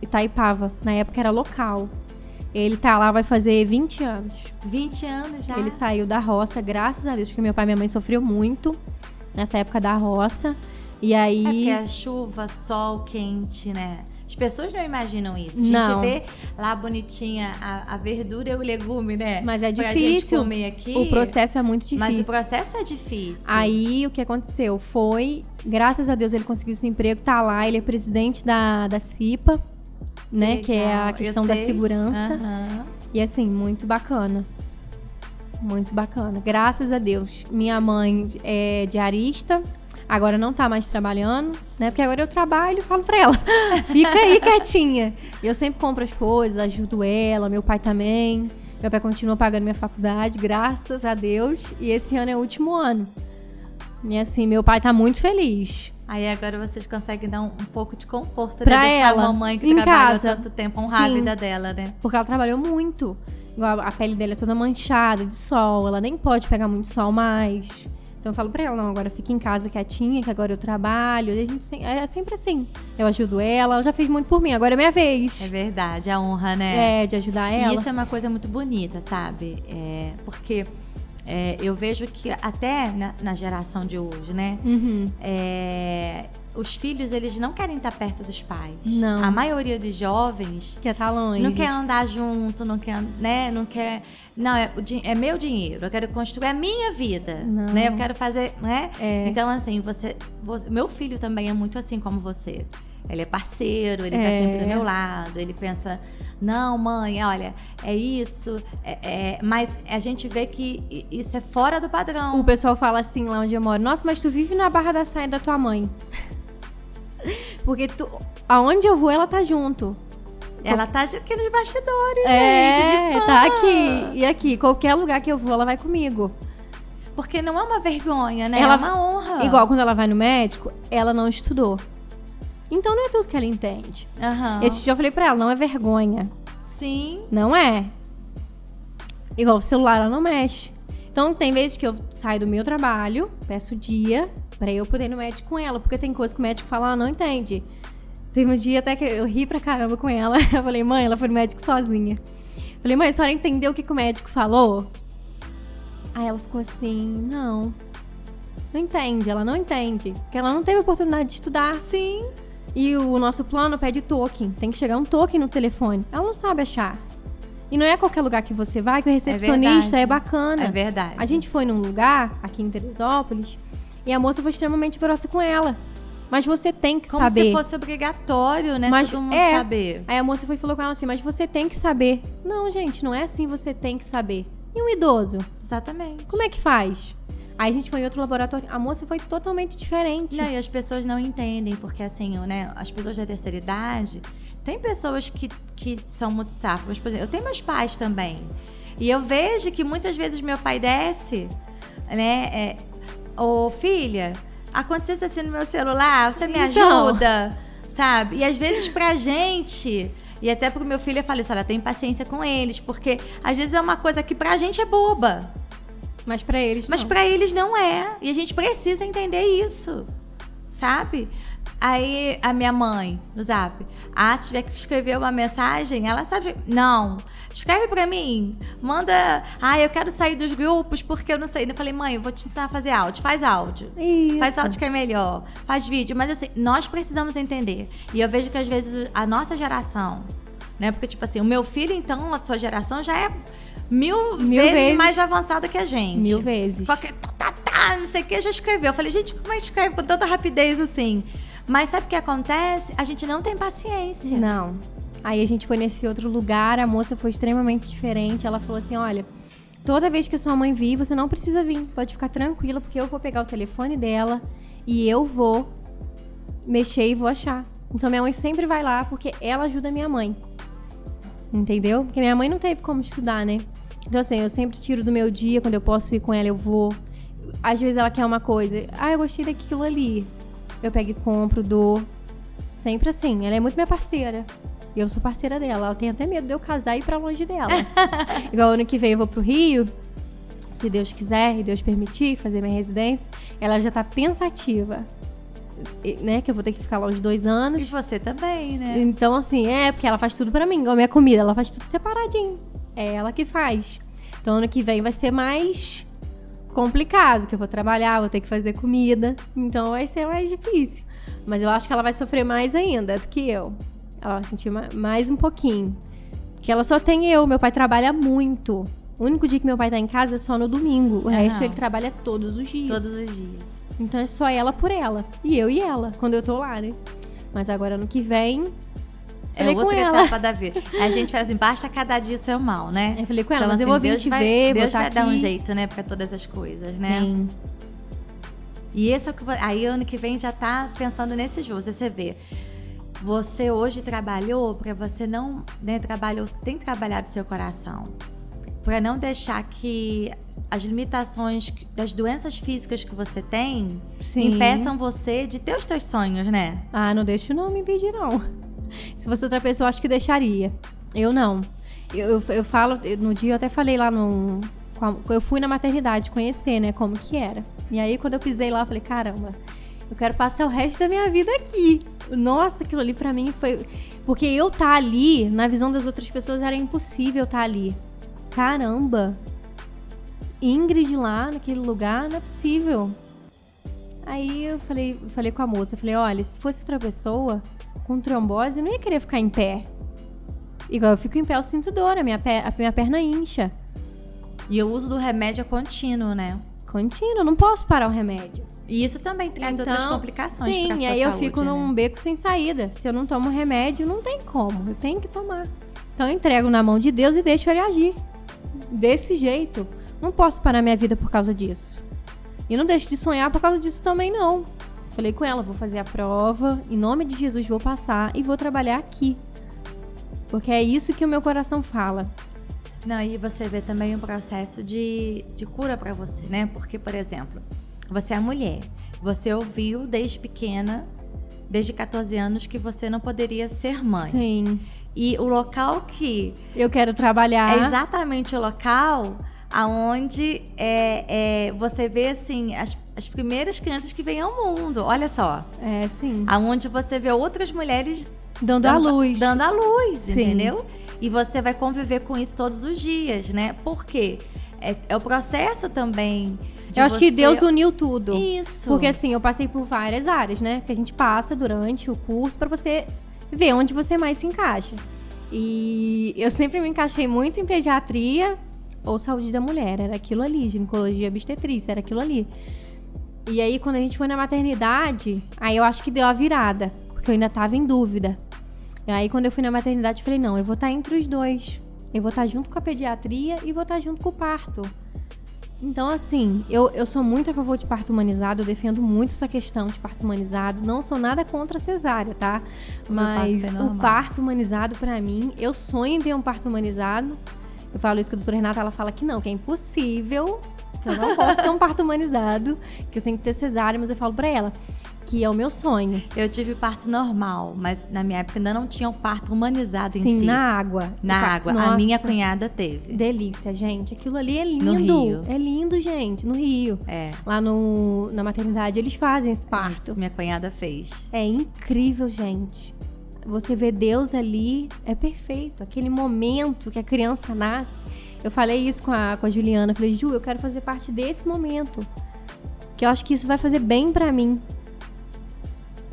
Itaipava. Na época era local. Ele tá lá, vai fazer 20 anos. 20 anos já? Ele saiu da roça, graças a Deus, porque meu pai e minha mãe sofreu muito nessa época da roça. E aí... porque a chuva, sol quente, né? As pessoas não imaginam isso. A gente vê lá bonitinha a verdura e o legume, né? Mas é pra difícil. Gente comer aqui. O processo é muito difícil. Mas o processo é difícil. Aí, o que aconteceu foi... Graças a Deus, ele conseguiu esse emprego, tá lá. Ele é presidente da CIPA, né? Que é a questão da segurança. E assim, muito bacana. Muito bacana. Graças a Deus. Minha mãe é diarista. Agora não tá mais trabalhando, né? Porque agora eu trabalho e falo pra ela. Fica aí quietinha. Eu sempre compro as coisas, ajudo ela. Meu pai também. Meu pai continua pagando minha faculdade, graças a Deus. E esse ano é o último ano. E assim, meu pai tá muito feliz. Aí agora vocês conseguem dar um pouco de conforto pra deixar ela, a mamãe que em trabalhou casa. tanto tempo honrar a vida dela, né? Porque ela trabalhou muito. Igual a pele dela é toda manchada de sol. Ela nem pode pegar muito sol mais. Então eu falo pra ela, não, agora fica em casa quietinha, que agora eu trabalho. A gente, é sempre assim. Eu ajudo ela já fez muito por mim, agora é minha vez. É verdade, a honra, né? De ajudar ela. E isso é uma coisa muito bonita, sabe? Porque eu vejo que até na geração de hoje, né? Os filhos, eles não querem estar perto dos pais. Não. A maioria dos jovens... quer estar longe. Não quer andar junto, não quer, né? Não quer... Não, é meu dinheiro. Eu quero construir a minha vida, né? Eu quero fazer, né? Então, assim, meu filho também é muito assim como você. Ele é parceiro, ele tá sempre do meu lado. Ele pensa, não, mãe, olha, é isso. Mas a gente vê que isso é fora do padrão. O pessoal fala assim lá onde eu moro, nossa, mas tu vive na Barra da Saia da tua mãe. Porque aonde eu vou, ela tá junto. Ela tá aqui nos bastidores, gente, de fã. Tá aqui. E aqui, qualquer lugar que eu vou, ela vai comigo. Porque não é uma vergonha, né? Ela, é uma honra. Igual quando ela vai no médico, ela não estudou. Então não é tudo que ela entende. Esse dia eu falei pra ela, não é vergonha. Sim. Não é. Igual o celular, ela não mexe. Então tem vezes que eu saio do meu trabalho, peço dia pra eu poder ir no médico com ela. Porque tem coisa que o médico fala, ela não entende. Teve um dia até que eu ri pra caramba com ela. Eu falei, mãe, ela foi no médico sozinha. Falei, mãe, a senhora entendeu o que o médico falou? Aí ela ficou assim, não. Não entende, ela não entende. Porque ela não teve oportunidade de estudar. Sim. E o nosso plano pede token. Tem que chegar um token no telefone. Ela não sabe achar. E não é qualquer lugar que você vai que o recepcionista é bacana. É verdade. A gente foi num lugar, aqui em Teresópolis, e a moça foi extremamente grossa com ela. Mas você tem que saber. Como se fosse obrigatório, né? Todo mundo saber. Aí a moça falou com ela assim, mas você tem que saber. Não, gente, não é assim, você tem que saber. E um idoso? Exatamente. Como é que faz? Aí a gente foi em outro laboratório, a moça foi totalmente diferente. Não, e as pessoas não entendem, porque assim, né, as pessoas da terceira idade, tem pessoas que são muito safas. Por exemplo, eu tenho meus pais também. E eu vejo que muitas vezes meu pai desce, né, ô filha, aconteceu isso assim no meu celular, você me ajuda, sabe? E às vezes pra gente, e até pro meu filho eu falo isso, olha, tem paciência com eles, porque às vezes é uma coisa que pra gente é boba. Mas pra eles não. Mas pra eles não é. E a gente precisa entender isso, sabe? Aí a minha mãe, no Zap, se tiver que escrever uma mensagem, ela sabe. Não, escreve pra mim. Manda. Eu quero sair dos grupos porque eu não sei. Eu falei, mãe, eu vou te ensinar a fazer áudio. Faz áudio. Isso. Faz áudio que é melhor. Faz vídeo. Mas assim, nós precisamos entender. E eu vejo que às vezes a nossa geração, né? Porque, tipo assim, o meu filho, então, a sua geração já é mil vezes mais avançada que a gente. 1000 vezes. Qualquer não sei o que, já escreveu. Eu falei, gente, como é que escreve com tanta rapidez assim? Mas sabe o que acontece? A gente não tem paciência. Não. Aí a gente foi nesse outro lugar, a moça foi extremamente diferente. Ela falou assim, olha, toda vez que a sua mãe vir, você não precisa vir. Pode ficar tranquila, porque eu vou pegar o telefone dela e eu vou mexer e vou achar. Então minha mãe sempre vai lá, porque ela ajuda a minha mãe. Entendeu? Porque minha mãe não teve como estudar, né? Então assim, eu sempre tiro do meu dia, quando eu posso ir com ela, eu vou. Às vezes ela quer uma coisa, eu gostei daquilo ali. Eu pego e compro, dou. Sempre assim, ela é muito minha parceira. E eu sou parceira dela. Ela tem até medo de eu casar e ir pra longe dela. Igual ano que vem eu vou pro Rio, se Deus quiser e Deus permitir, fazer minha residência. Ela já tá pensativa, né? Que eu vou ter que ficar lá uns 2 anos. E você também, né? Então assim, porque ela faz tudo pra mim. Igual minha comida, ela faz tudo separadinho. É ela que faz. Então ano que vem vai ser mais complicado, que eu vou trabalhar, vou ter que fazer comida. Então vai ser mais difícil. Mas eu acho que ela vai sofrer mais ainda do que eu. Ela vai sentir mais um pouquinho. Porque ela só tem eu. Meu pai trabalha muito. O único dia que meu pai tá em casa é só no domingo. O resto ele trabalha todos os dias. Todos os dias. Então é só ela por ela. E eu e ela, quando eu tô lá, né? Mas agora ano que vem... É outra etapa da vida. A gente fala assim, basta cada dia o seu mal, né? Eu falei com ela, então, mas assim, eu vou vir te ver, Deus vou vai estar dar aqui. um jeito, né? Pra todas as coisas, né? Sim. E esse é o que... Aí ano que vem já tá pensando nesse jogo. Você vê... Você hoje trabalhou para você não, né, tem trabalhado seu coração, para não deixar que as limitações das doenças físicas que você tem impeçam você de ter os teus sonhos, né? Não deixo não me impedir, não. Se fosse outra pessoa, acho que deixaria. Eu não. Eu falo, no dia eu até falei lá eu fui na maternidade conhecer, né, como que era. E aí quando eu pisei lá, eu falei, caramba, eu quero passar o resto da minha vida aqui. Nossa, aquilo ali pra mim foi... Porque eu tá ali, na visão das outras pessoas, era impossível tá ali. Caramba! Ingrid lá, naquele lugar, não é possível. Aí eu falei com a moça, falei, olha, se fosse outra pessoa com trombose, eu não ia querer ficar em pé. Igual eu fico em pé, eu sinto dor, a minha perna incha. E o uso do remédio é contínuo, né? Contínuo, eu não posso parar o remédio. E isso também traz outras complicações pra sua saúde. Sim, aí eu fico num beco sem saída. Se eu não tomo remédio, não tem como. Eu tenho que tomar. Então eu entrego na mão de Deus e deixo ele agir. Desse jeito. Não posso parar minha vida por causa disso. E não deixo de sonhar por causa disso também, não. Falei com ela, vou fazer a prova. Em nome de Jesus, vou passar e vou trabalhar aqui. Porque é isso que o meu coração fala. Não, e você vê também um processo de cura pra você, né? Porque, por exemplo... Você é mulher, você ouviu desde pequena, desde 14 anos, que você não poderia ser mãe. Sim. E o local que... eu quero trabalhar... é exatamente o local aonde você vê, assim, as primeiras crianças que vêm ao mundo. Olha só. É, sim. Aonde você vê outras mulheres... Dando à luz. Dando à luz, sim. Entendeu? E você vai conviver com isso todos os dias, né? Por quê? é o processo também. Eu acho que Deus uniu tudo. Isso. Porque assim, eu passei por várias áreas, né? Que a gente passa durante o curso pra você ver onde você mais se encaixa. E eu sempre me encaixei muito em pediatria ou saúde da mulher. Era aquilo ali, ginecologia, obstetrícia, era aquilo ali. E aí, quando a gente foi na maternidade, aí eu acho que deu a virada. Porque eu ainda tava em dúvida. E aí, quando eu fui na maternidade, eu falei, não, eu vou estar entre os dois. Eu vou estar junto com a pediatria e vou estar junto com o parto. Então, assim, eu sou muito a favor de parto humanizado, eu defendo muito essa questão de parto humanizado. Não sou nada contra a cesárea, tá? Mas o parto humanizado, pra mim, eu sonho em ter um parto humanizado. Eu falo isso com a doutora Renata, ela fala que não, que é impossível, que eu não posso ter um parto humanizado, que eu tenho que ter cesárea, mas eu falo pra ela que é o meu sonho. Eu tive parto normal, mas na minha época ainda não tinha o parto humanizado em si. Sim, na água. Na água. Nossa, a minha cunhada teve. Delícia, gente. Aquilo ali é lindo. No Rio. É lindo, gente. No Rio. Lá na maternidade, eles fazem esse parto. Isso, minha cunhada fez. É incrível, gente. Você vê Deus ali, é perfeito. Aquele momento que a criança nasce. Eu falei isso com a Juliana. Eu falei, Ju, eu quero fazer parte desse momento. Que eu acho que isso vai fazer bem pra mim.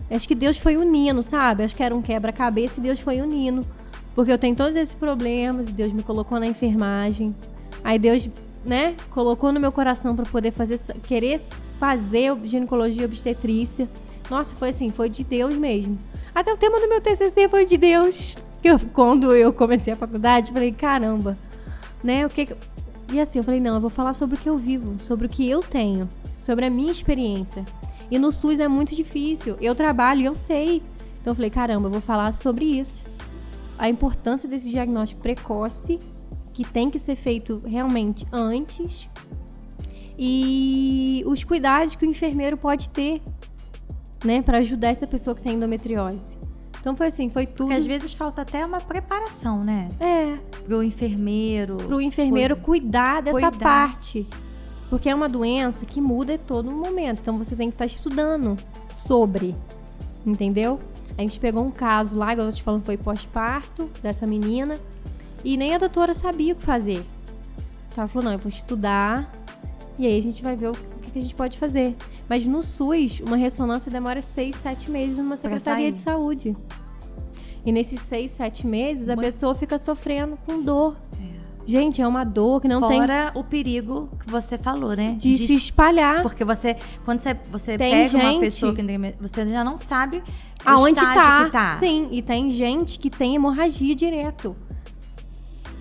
Eu acho que Deus foi unindo, sabe? Eu acho que era um quebra-cabeça e Deus foi unindo. Porque eu tenho todos esses problemas e Deus me colocou na enfermagem. Aí Deus, né, colocou no meu coração pra poder querer fazer ginecologia e obstetrícia. Nossa, foi assim, foi de Deus mesmo. Até o tema do meu TCC foi de Deus. Quando eu comecei a faculdade, eu falei, caramba, né, E assim, eu falei, não, eu vou falar sobre o que eu vivo, sobre o que eu tenho, sobre a minha experiência. E no SUS é muito difícil. Eu trabalho e eu sei. Então eu falei, caramba, eu vou falar sobre isso. A importância desse diagnóstico precoce, que tem que ser feito realmente antes. E os cuidados que o enfermeiro pode ter, né, para ajudar essa pessoa que tem endometriose. Então foi assim, foi tudo. Porque às vezes falta até uma preparação, né? Pro enfermeiro. Pro enfermeiro cuidar dessa parte. Porque é uma doença que muda a todo momento. Então, você tem que estar estudando sobre, entendeu? A gente pegou um caso lá, igual eu te falando, foi pós-parto dessa menina. E nem a doutora sabia o que fazer. Então, ela falou, não, eu vou estudar. E aí, a gente vai ver o que a gente pode fazer. Mas no SUS, uma ressonância demora 6, 7 meses numa secretaria de saúde. E nesses 6, 7 meses, a pessoa fica sofrendo com dor. Gente, é uma dor que não tem... Fora o perigo que você falou, né? De se espalhar. Porque quando você pega uma pessoa que você já não sabe aonde que tá. Sim, e tem gente que tem hemorragia direto.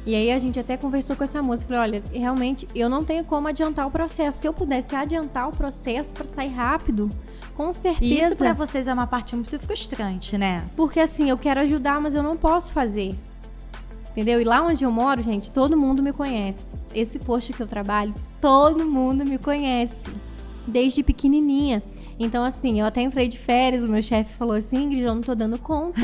E aí a gente até conversou com essa moça. Falei, olha, realmente eu não tenho como adiantar o processo. Se eu pudesse adiantar o processo pra sair rápido, com certeza. E isso pra vocês é uma parte muito frustrante, né? Porque assim, eu quero ajudar, mas eu não posso fazer. Entendeu? E lá onde eu moro, gente, todo mundo me conhece. Esse posto que eu trabalho, todo mundo me conhece. Desde pequenininha. Então, assim, eu até entrei de férias, o meu chefe falou assim, Ingrid, eu não tô dando conta.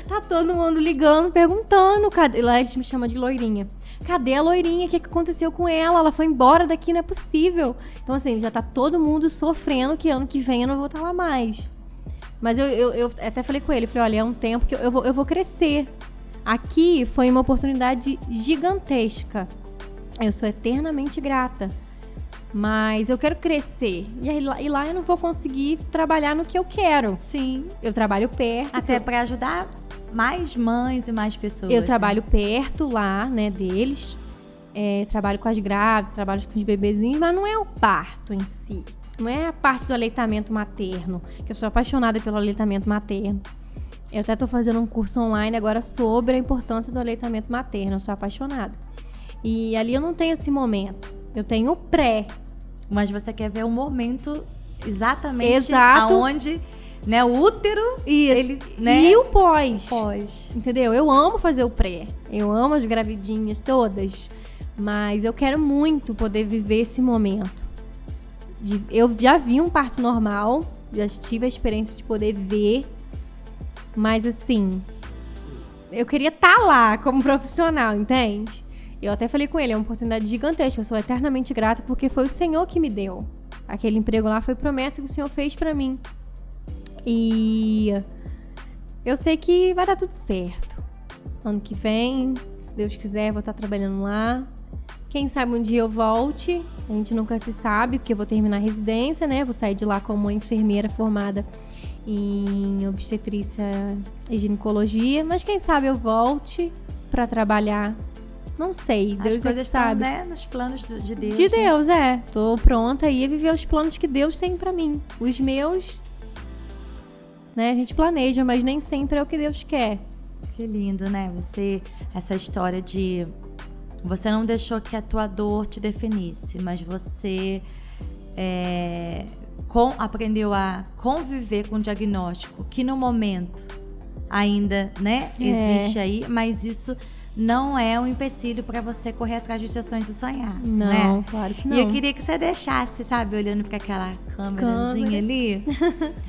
Tá todo mundo ligando, perguntando. Cadê? Lá eles me chamam de loirinha. Cadê a loirinha? O que aconteceu com ela? Ela foi embora daqui, não é possível. Então, assim, já tá todo mundo sofrendo que ano que vem eu não vou estar lá mais. Mas eu até falei com ele, falei, olha, é um tempo que eu vou crescer. Aqui foi uma oportunidade gigantesca. Eu sou eternamente grata. Mas eu quero crescer. E lá eu não vou conseguir trabalhar no que eu quero. Sim. Eu trabalho perto. Até para ajudar mais mães e mais pessoas. Eu trabalho perto lá, né, deles. Trabalho com as grávidas, trabalho com os bebezinhos. Mas não é o parto em si. Não é a parte do aleitamento materno. Que eu sou apaixonada pelo aleitamento materno. Eu até tô fazendo um curso online agora sobre a importância do aleitamento materno. Eu sou apaixonada. E ali eu não tenho esse momento. Eu tenho o pré. Mas você quer ver o momento exatamente aonde, né, o útero... Isso. Ele, né? E o pós. Pós. Entendeu? Eu amo fazer o pré. Eu amo as gravidinhas todas. Mas eu quero muito poder viver esse momento. Eu já vi um parto normal. Já tive a experiência de poder ver. Mas assim, eu queria estar lá como profissional, entende? Eu até falei com ele, é uma oportunidade gigantesca. Eu sou eternamente grata porque foi o Senhor que me deu. Aquele emprego lá foi promessa que o Senhor fez pra mim. E eu sei que vai dar tudo certo. Ano que vem, se Deus quiser, vou estar trabalhando lá. Quem sabe um dia eu volte, a gente nunca se sabe, porque eu vou terminar a residência, né? Vou sair de lá como enfermeira formada em obstetrícia e ginecologia, mas quem sabe eu volte para trabalhar. Não sei, Deus As coisas estão, sabe. né, nos planos de Deus. De Deus, né? Tô pronta aí a viver os planos que Deus tem pra mim. Os meus, né, a gente planeja, mas nem sempre é o que Deus quer. Que lindo, né? Essa história de você não deixou que a tua dor te definisse, mas você aprendeu a conviver com o diagnóstico que no momento ainda, né, existe aí, mas isso não é um empecilho para você correr atrás dos seus sonhos e sonhar. Não, né? Claro que não. E eu queria que você deixasse, sabe, olhando para aquela câmerazinha ali,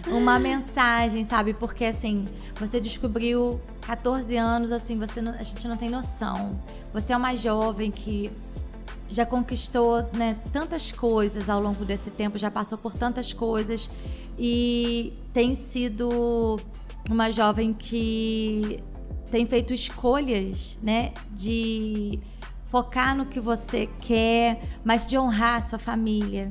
uma mensagem, sabe? Porque, assim, você descobriu 14 anos, assim, a gente não tem noção. Você é uma jovem que já conquistou, né, tantas coisas ao longo desse tempo, já passou por tantas coisas e tem sido uma jovem que tem feito escolhas, né, de focar no que você quer, mas de honrar a sua família,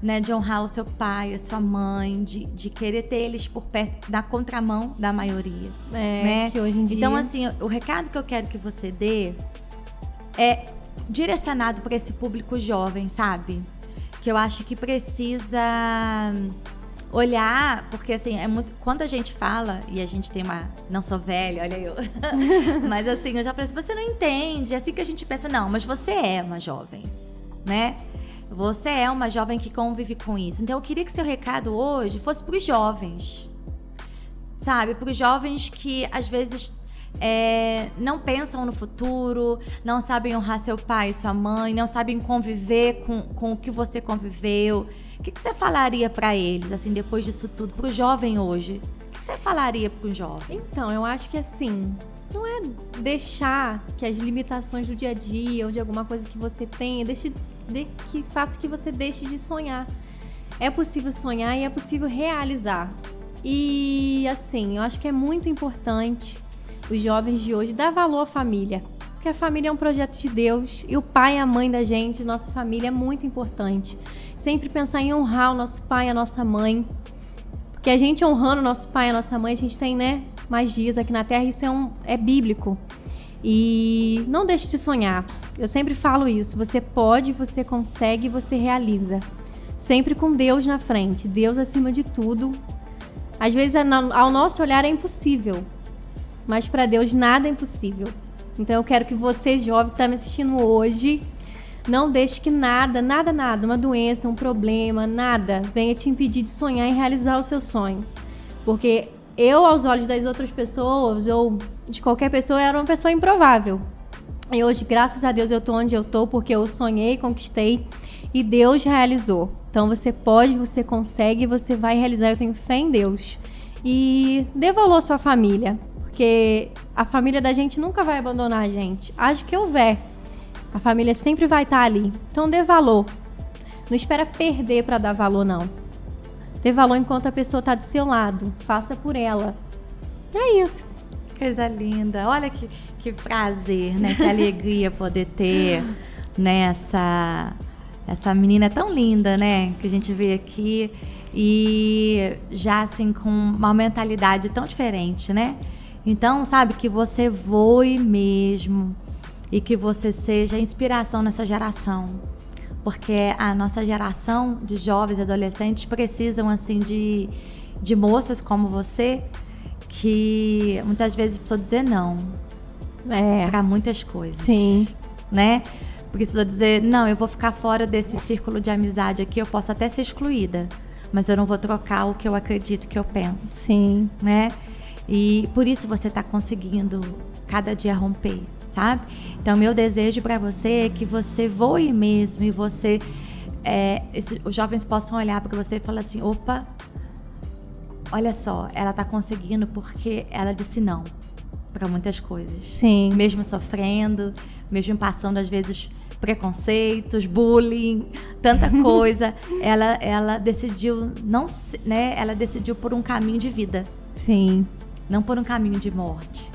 né, de honrar o seu pai, a sua mãe, de querer ter eles por perto, na contramão da maioria, né? Que hoje em dia... Então, assim, o recado que eu quero que você dê é direcionado para esse público jovem, sabe? Que eu acho que precisa olhar, porque assim, é muito. Quando a gente fala, e a gente tem uma. Não sou velha, olha eu. Mas assim, eu já falei assim, você não entende. É assim que a gente pensa, não, mas você é uma jovem, né? Você é uma jovem que convive com isso. Então eu queria que seu recado hoje fosse para os jovens, sabe? Para os jovens que às vezes não pensam no futuro, não sabem honrar seu pai e sua mãe, não sabem conviver com o que você conviveu. O que você falaria para eles, assim, depois disso tudo, para o jovem hoje? O que você falaria para o jovem? Então, eu acho que assim, não é deixar que as limitações do dia a dia ou de alguma coisa que você tenha, que faça que você deixe de sonhar. É possível sonhar e é possível realizar. E assim, eu acho que é muito importante os jovens de hoje dar valor à família. Porque a família é um projeto de Deus e o pai e a mãe da gente, nossa família, é muito importante. Sempre pensar em honrar o nosso pai e a nossa mãe. Porque a gente honrando o nosso pai e a nossa mãe, a gente tem, né, mais dias aqui na Terra, isso é bíblico. E não deixe de sonhar. Eu sempre falo isso. Você pode, você consegue, você realiza. Sempre com Deus na frente. Deus acima de tudo. Às vezes, ao nosso olhar, é impossível. Mas para Deus, nada é impossível. Então, eu quero que você, jovem, que está me assistindo hoje, não deixe que nada, uma doença, um problema, nada, venha te impedir de sonhar e realizar o seu sonho. Porque eu, aos olhos das outras pessoas, ou de qualquer pessoa, era uma pessoa improvável. E hoje, graças a Deus, eu tô onde eu tô, porque eu sonhei, conquistei, e Deus realizou. Então, você pode, você consegue, você vai realizar. Eu tenho fé em Deus. E dê valor à sua família. Porque a família da gente nunca vai abandonar a gente. Haja que houver, a família sempre vai estar ali. Então dê valor. Não espera perder para dar valor, não. Dê valor enquanto a pessoa está do seu lado. Faça por ela. É isso. Coisa linda. Olha que prazer, né? Que alegria poder ter, né, essa menina tão linda, né? Que a gente vê aqui. E já assim com uma mentalidade tão diferente, né? Então, sabe, que você voe mesmo e que você seja inspiração nessa geração. Porque a nossa geração de jovens e adolescentes precisam, assim, de moças como você, que muitas vezes precisam dizer não para muitas coisas. Sim. Né? Precisou dizer, não, eu vou ficar fora desse círculo de amizade aqui, eu posso até ser excluída, mas eu não vou trocar o que eu acredito, que eu penso. Sim. Né? E por isso você está conseguindo cada dia romper, sabe? Então, meu desejo para você é que você voe mesmo e você, os jovens possam olhar para você e falar assim, opa, olha só, ela está conseguindo porque ela disse não para muitas coisas. Sim. Mesmo sofrendo, mesmo passando às vezes preconceitos, bullying, tanta coisa, ela decidiu ela decidiu por um caminho de vida. Sim. Não por um caminho de morte.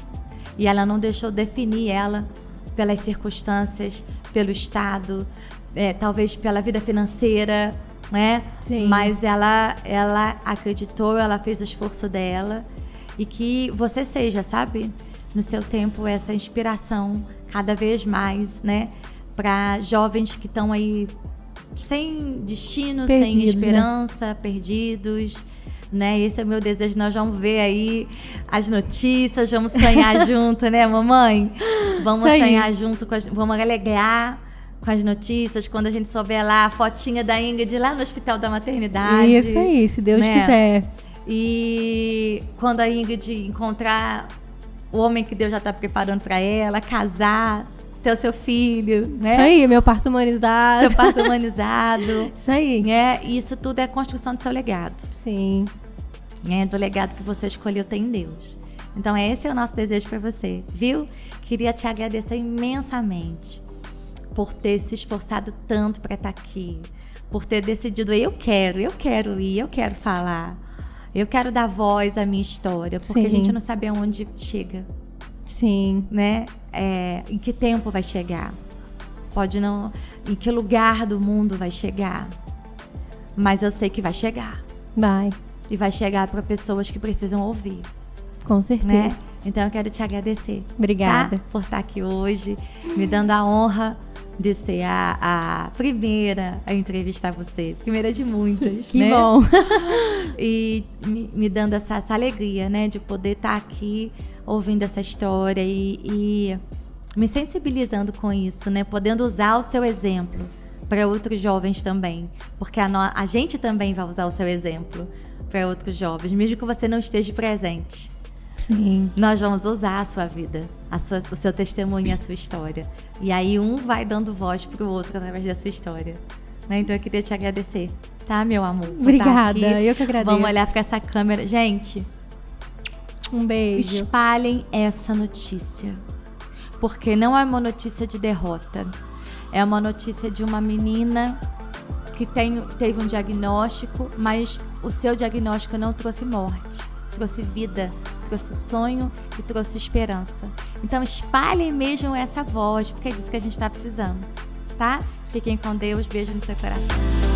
E ela não deixou definir ela pelas circunstâncias, pelo Estado, talvez pela vida financeira, né? Sim. Mas ela acreditou, ela fez o esforço dela. E que você seja, sabe, no seu tempo, essa inspiração cada vez mais, né? Para jovens que estão aí sem destino, Perdidos, sem esperança, perdidos, né? Esse é o meu desejo. Nós vamos ver aí as notícias, vamos sonhar junto, né, mamãe? Vamos sonhar junto, vamos alegrar com as notícias, quando a gente souber lá a fotinha da Ingrid lá no Hospital da Maternidade. Isso aí, se Deus quiser. E quando a Ingrid encontrar o homem que Deus já está preparando para ela, casar, ter o seu filho, né? Isso aí, meu parto humanizado. Seu parto humanizado. Isso aí. Isso tudo é construção do seu legado. Sim. Do legado que você escolheu ter em Deus. Então, esse é o nosso desejo para você, viu? Queria te agradecer imensamente por ter se esforçado tanto para estar aqui, por ter decidido, eu quero ir, eu quero falar, eu quero dar voz à minha história, porque Sim. a gente não sabe aonde chega. Sim. Né? Em que tempo vai chegar? Pode não... Em que lugar do mundo vai chegar? Mas eu sei que vai chegar. Vai. E vai chegar para pessoas que precisam ouvir. Com certeza. Né? Então eu quero te agradecer. Obrigada. Tá? Por estar aqui hoje, me dando a honra de ser a primeira a entrevistar você. Primeira de muitas, que né? bom. E me dando essa alegria, né? De poder estar aqui ouvindo essa história e me sensibilizando com isso, né? Podendo usar o seu exemplo para outros jovens também. Porque a gente também vai usar o seu exemplo para outros jovens, mesmo que você não esteja presente. Sim. Nós vamos usar a sua vida, o seu testemunho e a sua história. E aí um vai dando voz pro outro através da sua história. Né? Então eu queria te agradecer, tá, meu amor? Obrigada, eu que agradeço. Vamos olhar para essa câmera. Gente, um beijo. Espalhem essa notícia. Porque não é uma notícia de derrota. É uma notícia de uma menina que teve um diagnóstico, mas o seu diagnóstico não trouxe morte. Trouxe vida, trouxe sonho e trouxe esperança. Então espalhem mesmo essa voz, porque é disso que a gente está precisando, tá? Fiquem com Deus, beijo no seu coração.